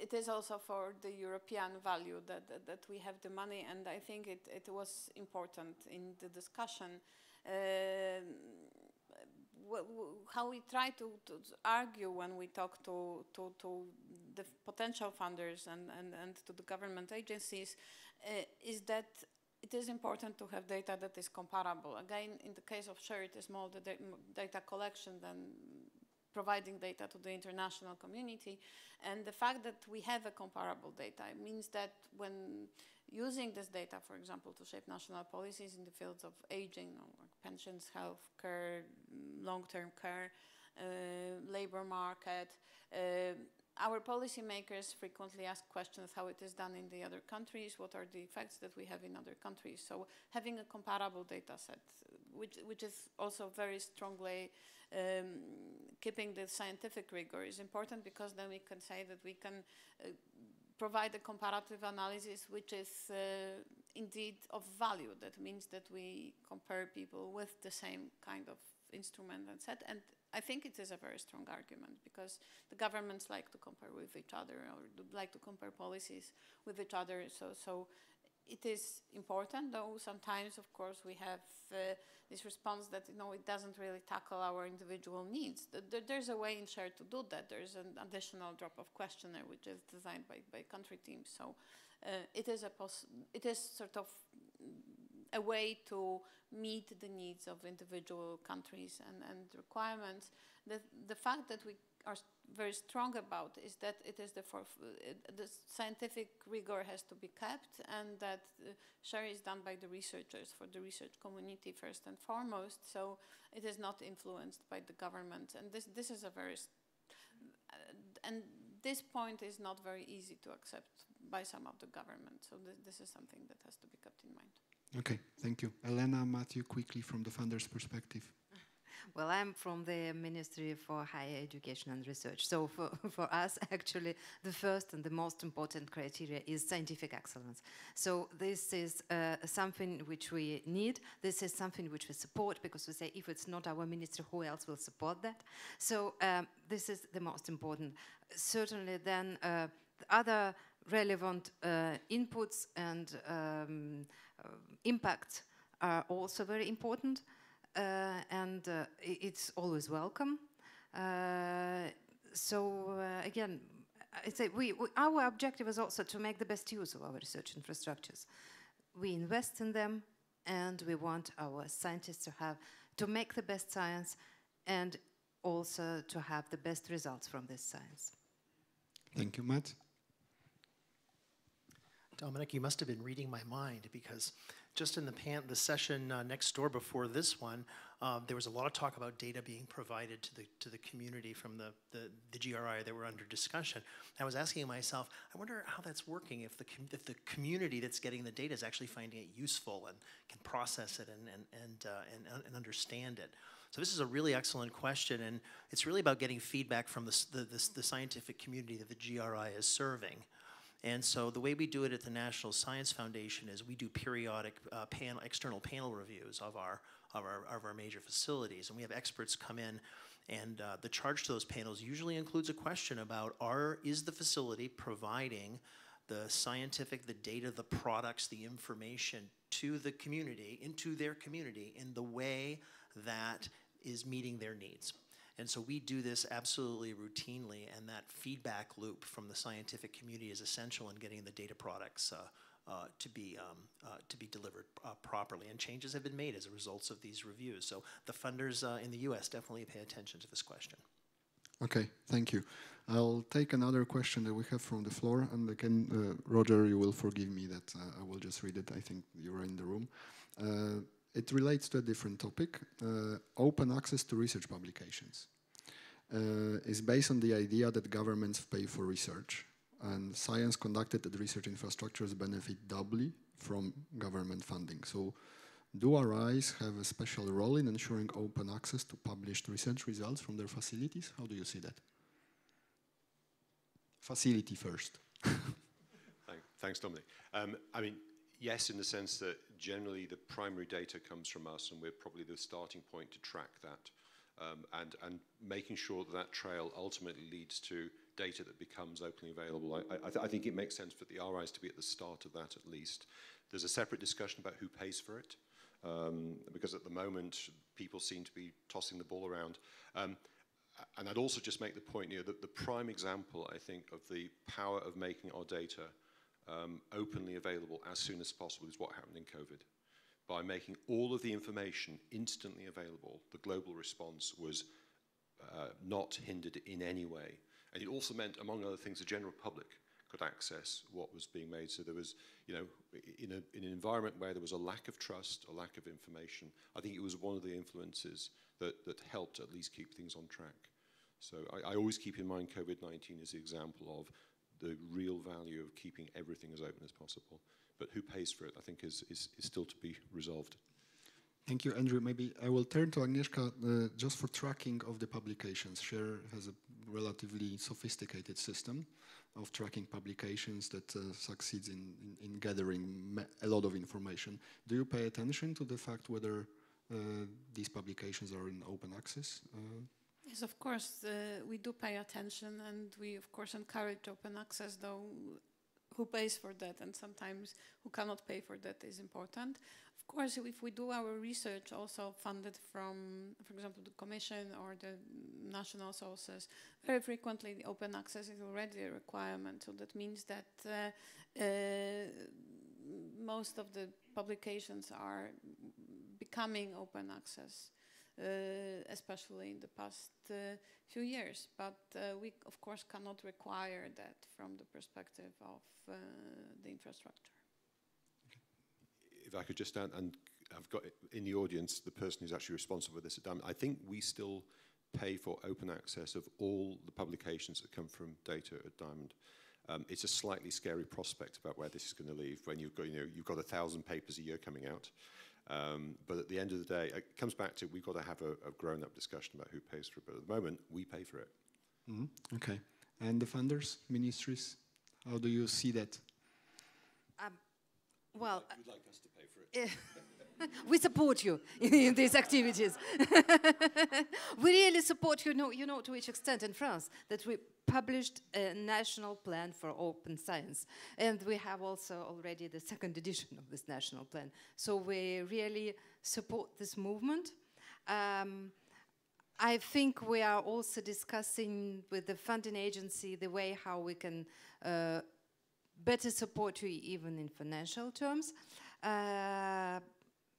[SPEAKER 5] it is also for the European value that we have the money. And I think it was important in the discussion how we try to argue when we talk to the potential funders and to the government agencies is that it is important to have data that is comparable. Again, in the case of SHARE, it is more the data collection than providing data to the international community. And the fact that we have a comparable data, it means that when using this data, for example, to shape national policies in the fields of aging, or pensions, health care, long-term care, labor market, our policymakers frequently ask questions how it is done in the other countries, what are the effects that we have in other countries. So having a comparable data set, which is also very strongly keeping the scientific rigor, is important, because then we can say that we can provide a comparative analysis which is indeed of value. That means that we compare people with the same kind of instrument and set. And I think it is a very strong argument, because the governments like to compare with each other, or like to compare policies with each other. So it is important, though sometimes, of course, we have this response that, it doesn't really tackle our individual needs. There's a way in SHARE to do that. There's an additional drop-off questionnaire which is designed by country teams. So it is sort of a way to meet the needs of individual countries and requirements. The fact that we are very strong about is that it is the scientific rigor has to be kept, and that SHARE is done by the researchers for the research community first and foremost. So it is not influenced by the government, and this is a very and this point is not very easy to accept by some of the government. So this is something that has to be kept in mind.
[SPEAKER 1] Okay, thank you. Elena, Matthew, quickly from the funders' perspective.
[SPEAKER 3] Well, I'm from the Ministry for Higher Education and Research. So for us, actually, the first and the most important criteria is scientific excellence. So this is something which we need. This is something which we support, because we say, if it's not our ministry, who else will support that? So this is the most important. Certainly then the other relevant inputs and impacts are also very important. And it's always welcome. Again, I say our objective is also to make the best use of our research infrastructures. We invest in them, and we want our scientists to make the best science, and also to have the best results from this science.
[SPEAKER 1] Thank you, Matt.
[SPEAKER 2] Dominic, you must have been reading my mind, because just in the session next door before this one, there was a lot of talk about data being provided to the community from the GRI that were under discussion. I was asking myself, I wonder how that's working, if the community that's getting the data is actually finding it useful and can process it and understand it. So this is a really excellent question, and it's really about getting feedback from the scientific community that the GRI is serving. And so the way we do it at the National Science Foundation is we do periodic external panel reviews of our major facilities, and we have experts come in, and the charge to those panels usually includes a question about is the facility providing the scientific, the data, the products, the information to the community, into their community, in the way that is meeting their needs. And so we do this absolutely routinely, and that feedback loop from the scientific community is essential in getting the data products to be delivered properly. And changes have been made as a result of these reviews. So the funders in the US definitely pay attention to this question.
[SPEAKER 1] Okay, thank you. I'll take another question that we have from the floor, and again, Roger, you will forgive me that I will just read it. I think you're in the room. It relates to a different topic. Open access to research publications is based on the idea that governments pay for research, and science conducted at research infrastructures benefit doubly from government funding. So do RIs have a special role in ensuring open access to published research results from their facilities? How do you see that? Facility first.
[SPEAKER 4] Thanks, Dominic. I mean, yes, in the sense that generally the primary data comes from us, and we're probably the starting point to track that, and making sure that that trail ultimately leads to data that becomes openly available. I think it makes sense for the RIs to be at the start of that at least. There's a separate discussion about who pays for it, because at the moment people seem to be tossing the ball around. And I'd also just make the point here that the prime example, I think, of the power of making our data openly available as soon as possible is what happened in COVID. By making all of the information instantly available, the global response was not hindered in any way. And it also meant, among other things, the general public could access what was being made. So there was, you know, in an environment where there was a lack of trust, a lack of information, I think it was one of the influences that helped at least keep things on track. So I always keep in mind COVID-19 as the example of the real value of keeping everything as open as possible. But who pays for it, I think, is still to be resolved.
[SPEAKER 1] Thank you, Andrew. Maybe I will turn to Agnieszka just for tracking of the publications. SHARE has a relatively sophisticated system of tracking publications that succeeds in gathering a lot of information. Do you pay attention to the fact whether these publications are in open access?
[SPEAKER 5] Yes, of course, we do pay attention, and we, of course, encourage open access, though who pays for that, and sometimes who cannot pay for that is important. Of course, if we do our research also funded from, for example, the Commission or the national sources, very frequently the open access is already a requirement. So that means that most of the publications are becoming open access, especially in the past few years. But we, of course, cannot require that from the perspective of the infrastructure.
[SPEAKER 4] If I could just add, and I've got in the audience the person who's actually responsible for this at Diamond, I think we still pay for open access of all the publications that come from data at Diamond. It's a slightly scary prospect about where this is going to leave when you've got, you've got 1,000 papers a year coming out. But at the end of the day, it comes back to we've got to have a grown-up discussion about who pays for it. But at the moment, we pay for it.
[SPEAKER 1] Mm-hmm. Okay. And the funders, ministries, how do you see that?
[SPEAKER 3] Well,
[SPEAKER 4] you'd like us to pay for it.
[SPEAKER 3] We support you in these activities. We really support you know to which extent in France that we published a national plan for open science, and we have also already the second edition of this national plan. So we really support this movement. I think we are also discussing with the funding agency the way how we can better support you even in financial terms.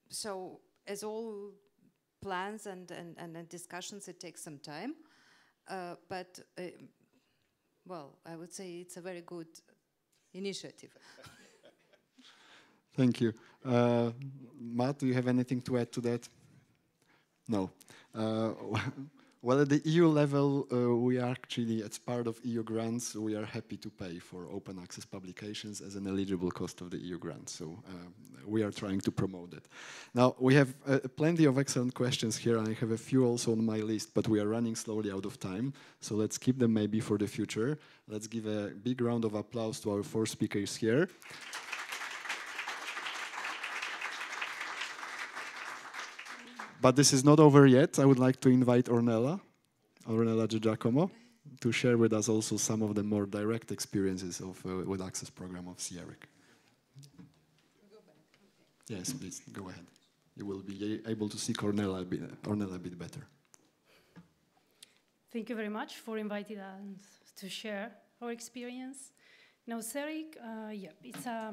[SPEAKER 3] So as all plans and discussions, it takes some time. But, well, I would say it's a very good initiative.
[SPEAKER 1] Thank you. Matt, do you have anything to add to that? No. Well, at the EU level, we are actually, as part of EU grants, we are happy to pay for open access publications as an eligible cost of the EU grant. So we are trying to promote it. Now, we have plenty of excellent questions here, and I have a few also on my list, but we are running slowly out of time. So let's keep them maybe for the future. Let's give a big round of applause to our 4 speakers here. But this is not over yet. I would like to invite Ornella Di Giacomo, to share with us also some of the more direct experiences of with Access program of CRIC. Yes, please, go ahead. You will be able to see Ornella a bit better.
[SPEAKER 6] Thank you very much for inviting us to share our experience. Now, CRIC, it's a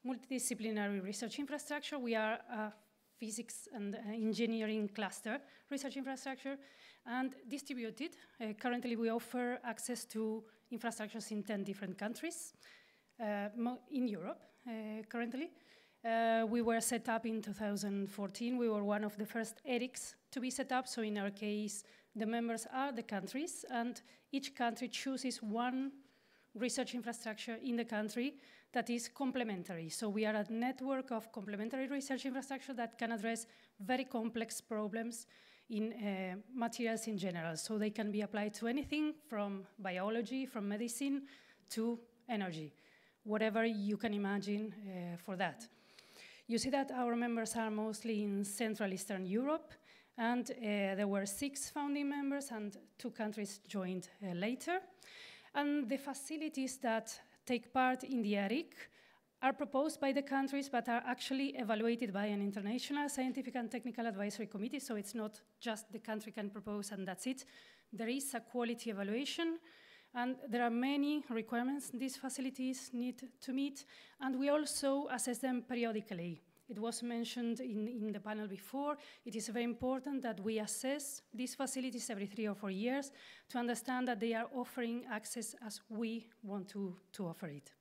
[SPEAKER 6] multidisciplinary research infrastructure. We are a physics and engineering cluster research infrastructure and distributed. Currently, we offer access to infrastructures in 10 different countries in Europe currently. We were set up in 2014. We were one of the first ERICs to be set up. So in our case, the members are the countries, and each country chooses one research infrastructure in the country that is complementary. So we are a network of complementary research infrastructure that can address very complex problems in materials in general. So they can be applied to anything from biology, from medicine, to energy, whatever you can imagine for that. You see that our members are mostly in Central Eastern Europe, and there were 6 founding members, and 2 countries joined later. And the facilities that take part in the ERIC are proposed by the countries, but are actually evaluated by an international scientific and technical advisory committee, so it's not just the country can propose and that's it. There is a quality evaluation, and there are many requirements these facilities need to meet, and we also assess them periodically. It was mentioned in the panel before. It is very important that we assess these facilities every 3 or 4 years to understand that they are offering access as we want to offer it.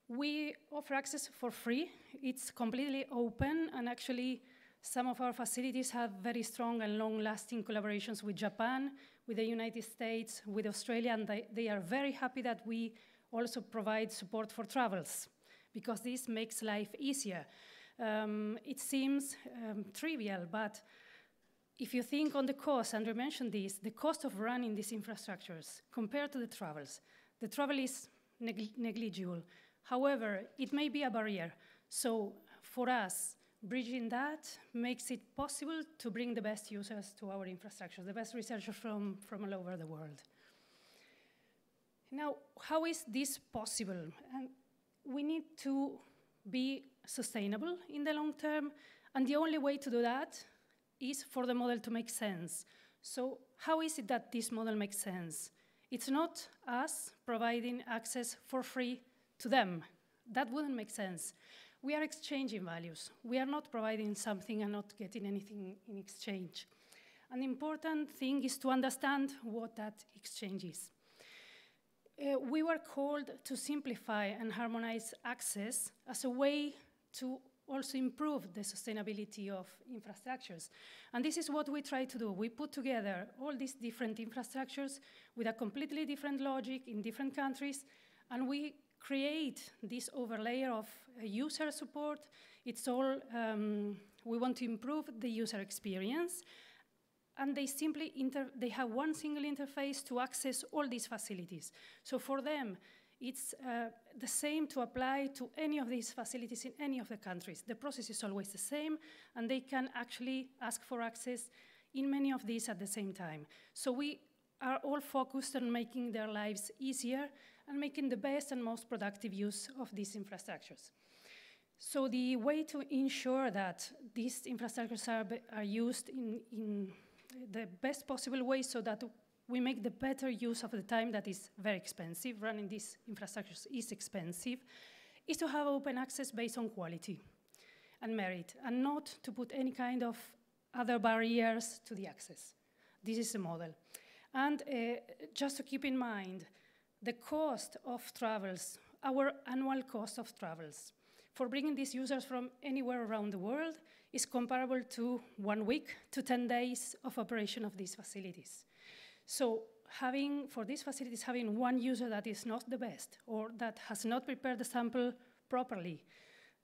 [SPEAKER 6] We offer access for free. It's completely open, and actually some of our facilities have very strong and long-lasting collaborations with Japan, with the United States, with Australia, and they are very happy that we also provide support for travels, because this makes life easier. It seems trivial, but if you think on the cost, and we mentioned this, the cost of running these infrastructures compared to the travel is negligible. However, it may be a barrier. So for us, bridging that makes it possible to bring the best users to our infrastructure, the best researchers from all over the world. Now, how is this possible? And we need to be sustainable in the long term, and the only way to do that is for the model to make sense. So how is it that this model makes sense? It's not us providing access for free to them. That wouldn't make sense. We are exchanging values. We are not providing something and not getting anything in exchange. An important thing is to understand what that exchange is. We were called to simplify and harmonize access as a way to also improve the sustainability of infrastructures. And this is what we try to do. We put together all these different infrastructures with a completely different logic in different countries, and we create this overlay of user support. It's all, we want to improve the user experience, and they have one single interface to access all these facilities. So for them, it's the same to apply to any of these facilities in any of the countries. The process is always the same, and they can actually ask for access in many of these at the same time. So we are all focused on making their lives easier and making the best and most productive use of these infrastructures. So the way to ensure that these infrastructures are used in the best possible way so that we make the better use of the time that is very expensive, running these infrastructures is expensive, is to have open access based on quality and merit, and not to put any kind of other barriers to the access. This is the model. And just to keep in mind, the cost of travels our annual cost of travels for bringing these users from anywhere around the world is comparable to 1 week to 10 days of operation of these facilities. So for these facilities, having one user that is not the best or that has not prepared the sample properly,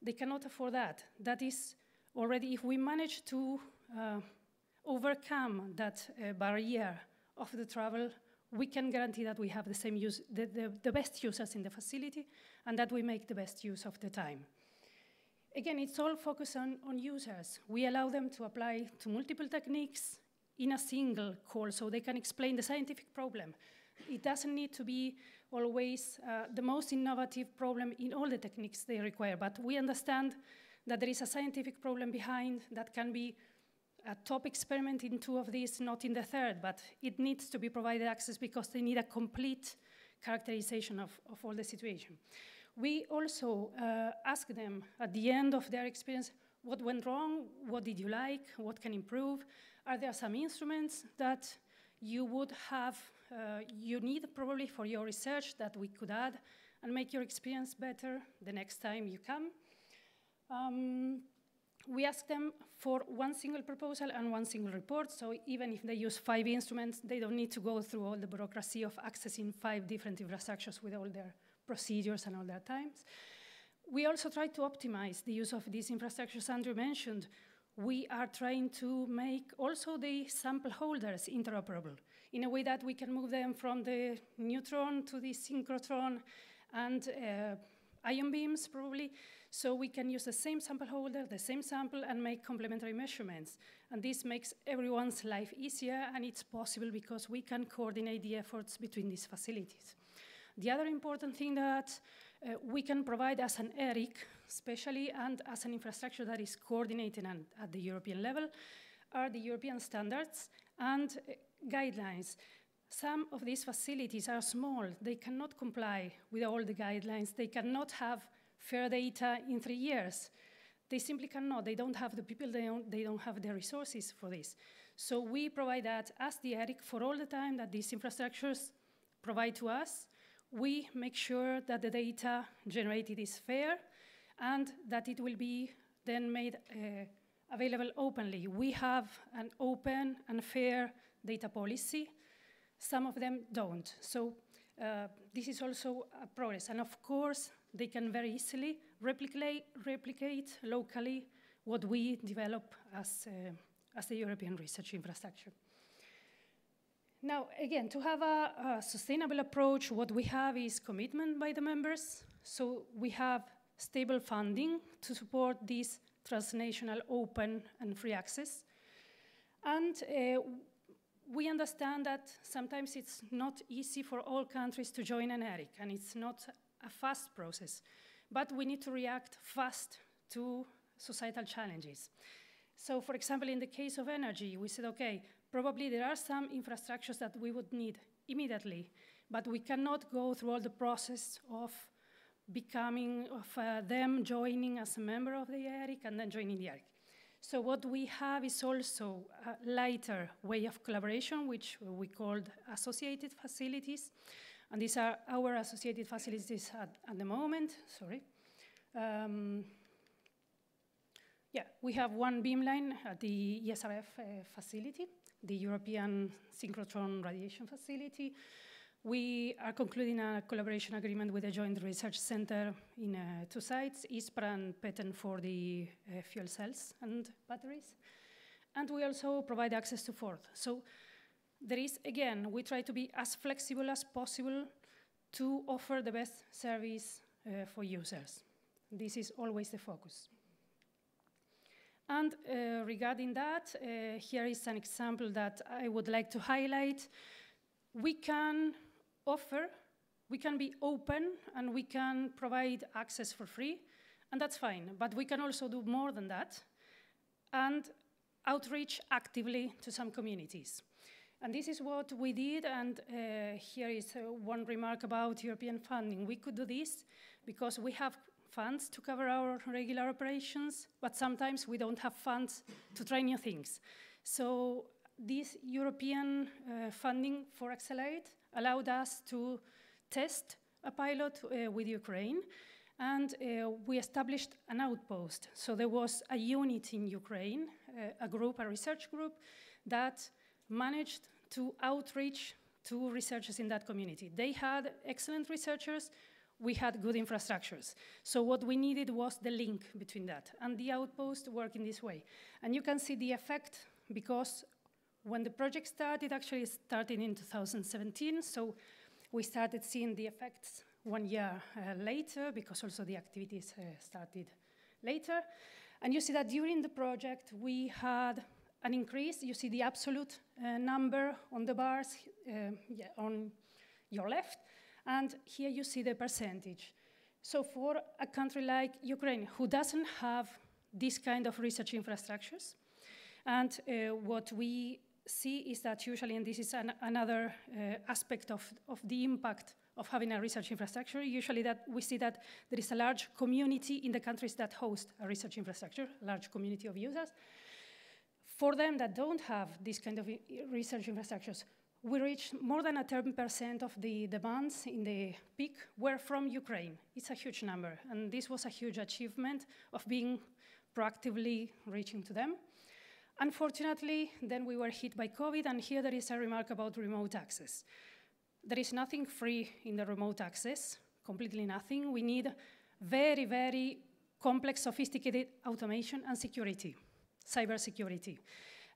[SPEAKER 6] they cannot afford that. That is already, if we manage to overcome that barrier of the travel, we can guarantee that we have the same use, the best users in the facility, and that we make the best use of the time. Again, it's all focused on users. We allow them to apply to multiple techniques in a single call, so they can explain the scientific problem. It doesn't need to be always the most innovative problem in all the techniques they require, but we understand that there is a scientific problem behind that can be a top experiment in 2 of these, not in the 3rd, but it needs to be provided access because they need a complete characterization of all the situation. We also ask them at the end of their experience, what went wrong, what did you like, what can improve? Are there some instruments that you would have, you need probably for your research that we could add and make your experience better the next time you come? We ask them for 1 single proposal and 1 single report, so even if they use 5 instruments, they don't need to go through all the bureaucracy of accessing 5 different infrastructures with all their procedures and all their times. We also try to optimize the use of these infrastructures. Andrew mentioned we are trying to make also the sample holders interoperable in a way that we can move them from the neutron to the synchrotron and ion beams probably, so we can use the same sample holder, the same sample, and make complementary measurements. And this makes everyone's life easier, and it's possible because we can coordinate the efforts between these facilities. The other important thing that we can provide as an ERIC, especially, and as an infrastructure that is coordinated at the European level, are the European standards and guidelines. Some of these facilities are small. They cannot comply with all the guidelines. They cannot have fair data in 3 years. They simply cannot. They don't have the people, they don't have the resources for this. So we provide that as the ERIC for all the time that these infrastructures provide to us. We make sure that the data generated is fair and that it will be then made available openly. We have an open and fair data policy. Some of them don't. So this is also a progress. And of course, they can very easily replicate locally what we develop as the European research infrastructure. Now, again, to have a sustainable approach, what we have is commitment by the members. So we have stable funding to support this transnational open and free access. And we understand that sometimes it's not easy for all countries to join an ERIC, and it's not a fast process. But we need to react fast to societal challenges. So, for example, in the case of energy, we said, okay, probably there are some infrastructures that we would need immediately, but we cannot go through all the process of them joining as a member of the ERIC and then joining the ERIC. So what we have is also a lighter way of collaboration, which we called associated facilities. And these are our associated facilities at the moment, sorry. We have one beamline at the ESRF facility, the European Synchrotron Radiation Facility. We are concluding a collaboration agreement with a joint research center in 2 sites, ICRI and PETEN for the fuel cells and batteries. And we also provide access to FORD. So there is, again, we try to be as flexible as possible to offer the best service for users. This is always the focus. And regarding that, here is an example that I would like to highlight. We can be open and we can provide access for free, and that's fine, but we can also do more than that and outreach actively to some communities. And this is what we did, and here is one remark about European funding. We could do this because we have funds to cover our regular operations, but sometimes we don't have funds to try new things. So this European funding for Accelerate allowed us to test a pilot with Ukraine, and we established an outpost. So there was a unit in Ukraine, a research group, that managed to outreach to researchers in that community. They had excellent researchers, we had good infrastructures. So what we needed was the link between that, and the outpost worked in this way. And you can see the effect, because when the project started, actually it started in 2017, so we started seeing the effects 1 year later, because also the activities started later. And you see that during the project, we had an increase. You see the absolute number on the bars on your left, and here you see the percentage. So for a country like Ukraine, who doesn't have this kind of research infrastructures, and what we see is that usually, and this is another aspect of the impact of having a research infrastructure, usually that we see that there is a large community in the countries that host a research infrastructure, a large community of users. For them that don't have this kind of research infrastructures, we reached more than 10% of the demands in the peak were from Ukraine. It's a huge number, and this was a huge achievement of being proactively reaching to them. Unfortunately, then we were hit by COVID, and here there is a remark about remote access. There is nothing free in the remote access, completely nothing. We need very, very complex, sophisticated automation and security, cybersecurity.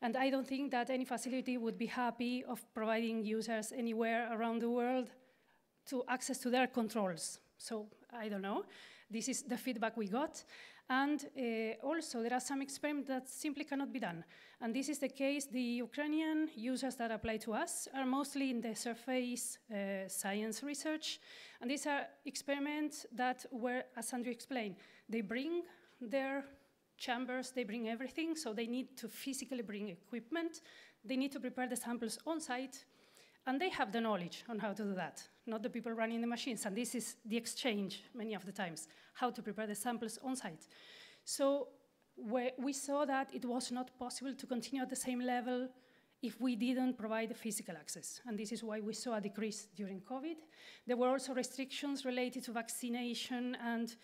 [SPEAKER 6] And I don't think that any facility would be happy of providing users anywhere around the world to access to their controls. So I don't know. This is the feedback we got. And also, there are some experiments that simply cannot be done. And this is the case. The Ukrainian users that apply to us are mostly in the surface science research. And these are experiments that were, as Andrew explained, they bring their chambers, they bring everything, so they need to physically bring equipment. They need to prepare the samples on site, and they have the knowledge on how to do that, not the people running the machines. And this is the exchange many of the times, how to prepare the samples on site. So we saw that it was not possible to continue at the same level if we didn't provide physical access. And this is why we saw a decrease during COVID. There were also restrictions related to vaccination and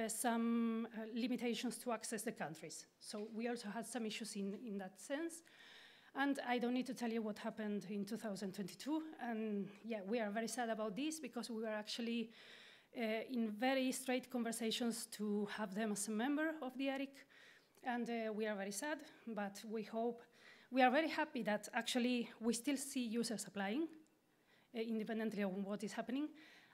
[SPEAKER 6] some limitations to access the countries. So we also had some issues in that sense. And I don't need to tell you what happened in 2022. And yeah, we are very sad about this, because we were actually in very straight conversations to have them as a member of the ICRI. And we are very sad, but we are very happy that actually we still see users applying independently of what is happening.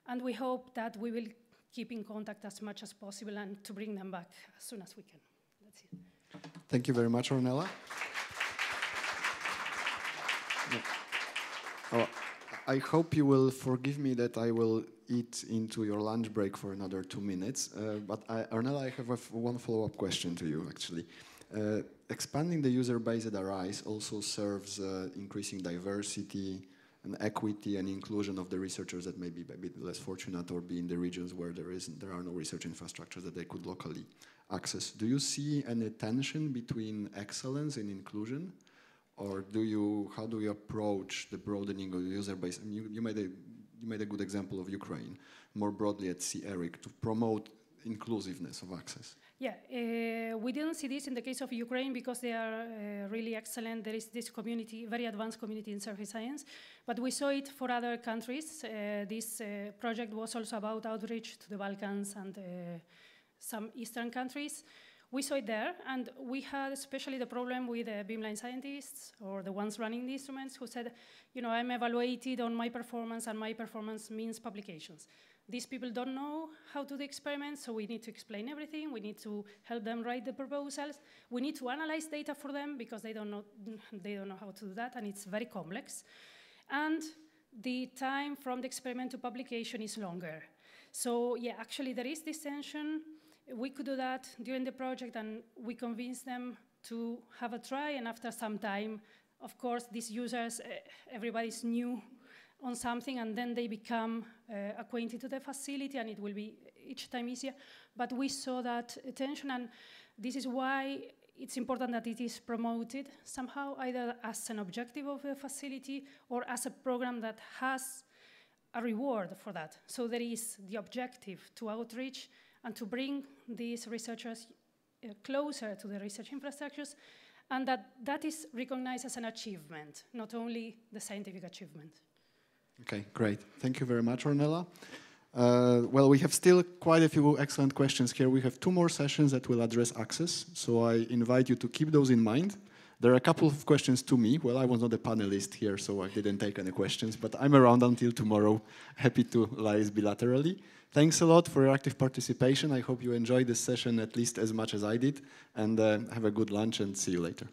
[SPEAKER 6] And we hope that we will keep in contact as much as possible and to bring them back as soon as we can. That's it.
[SPEAKER 1] Thank you very much, Ornella. I hope you will forgive me that I will eat into your lunch break for another 2 minutes. But Ornella, I have one follow-up question to you, actually. Expanding the user base at GRIs also serves increasing diversity and equity and inclusion of the researchers that may be a bit less fortunate or be in the regions where there are no research infrastructures that they could locally access. Do you see any tension between excellence and inclusion? Or how do you approach the broadening of the user base? And you made a good example of Ukraine, more broadly at ICRI, to promote inclusiveness of access.
[SPEAKER 6] Yeah, we didn't see this in the case of Ukraine because they are really excellent. There is this community, very advanced community in surface science, but we saw it for other countries. This project was also about outreach to the Balkans and some Eastern countries. We saw it there, and we had especially the problem with beamline scientists, or the ones running the instruments, who said, you know, I'm evaluated on my performance, and my performance means publications. These people don't know how to do the experiments, so we need to explain everything. We need to help them write the proposals. We need to analyze data for them, because they don't know how to do that, and it's very complex. And the time from the experiment to publication is longer. So yeah, actually there is this tension. We could do that during the project, and we convinced them to have a try, and after some time, of course, these users, everybody's new on something, and then they become acquainted to the facility, and it will be each time easier. But we saw that tension, and this is why it's important that it is promoted somehow, either as an objective of the facility or as a program that has a reward for that. So there is the objective to outreach and to bring these researchers closer to the research infrastructures, and that is recognized as an achievement, not only the scientific achievement.
[SPEAKER 1] Okay, great. Thank you very much, Ornella. Well, we have still quite a few excellent questions here. We have 2 more sessions that will address access, so I invite you to keep those in mind. There are a couple of questions to me. Well, I was not a panelist here, so I didn't take any questions, but I'm around until tomorrow, happy to liaise bilaterally. Thanks a lot for your active participation. I hope you enjoyed this session at least as much as I did, and have a good lunch and see you later.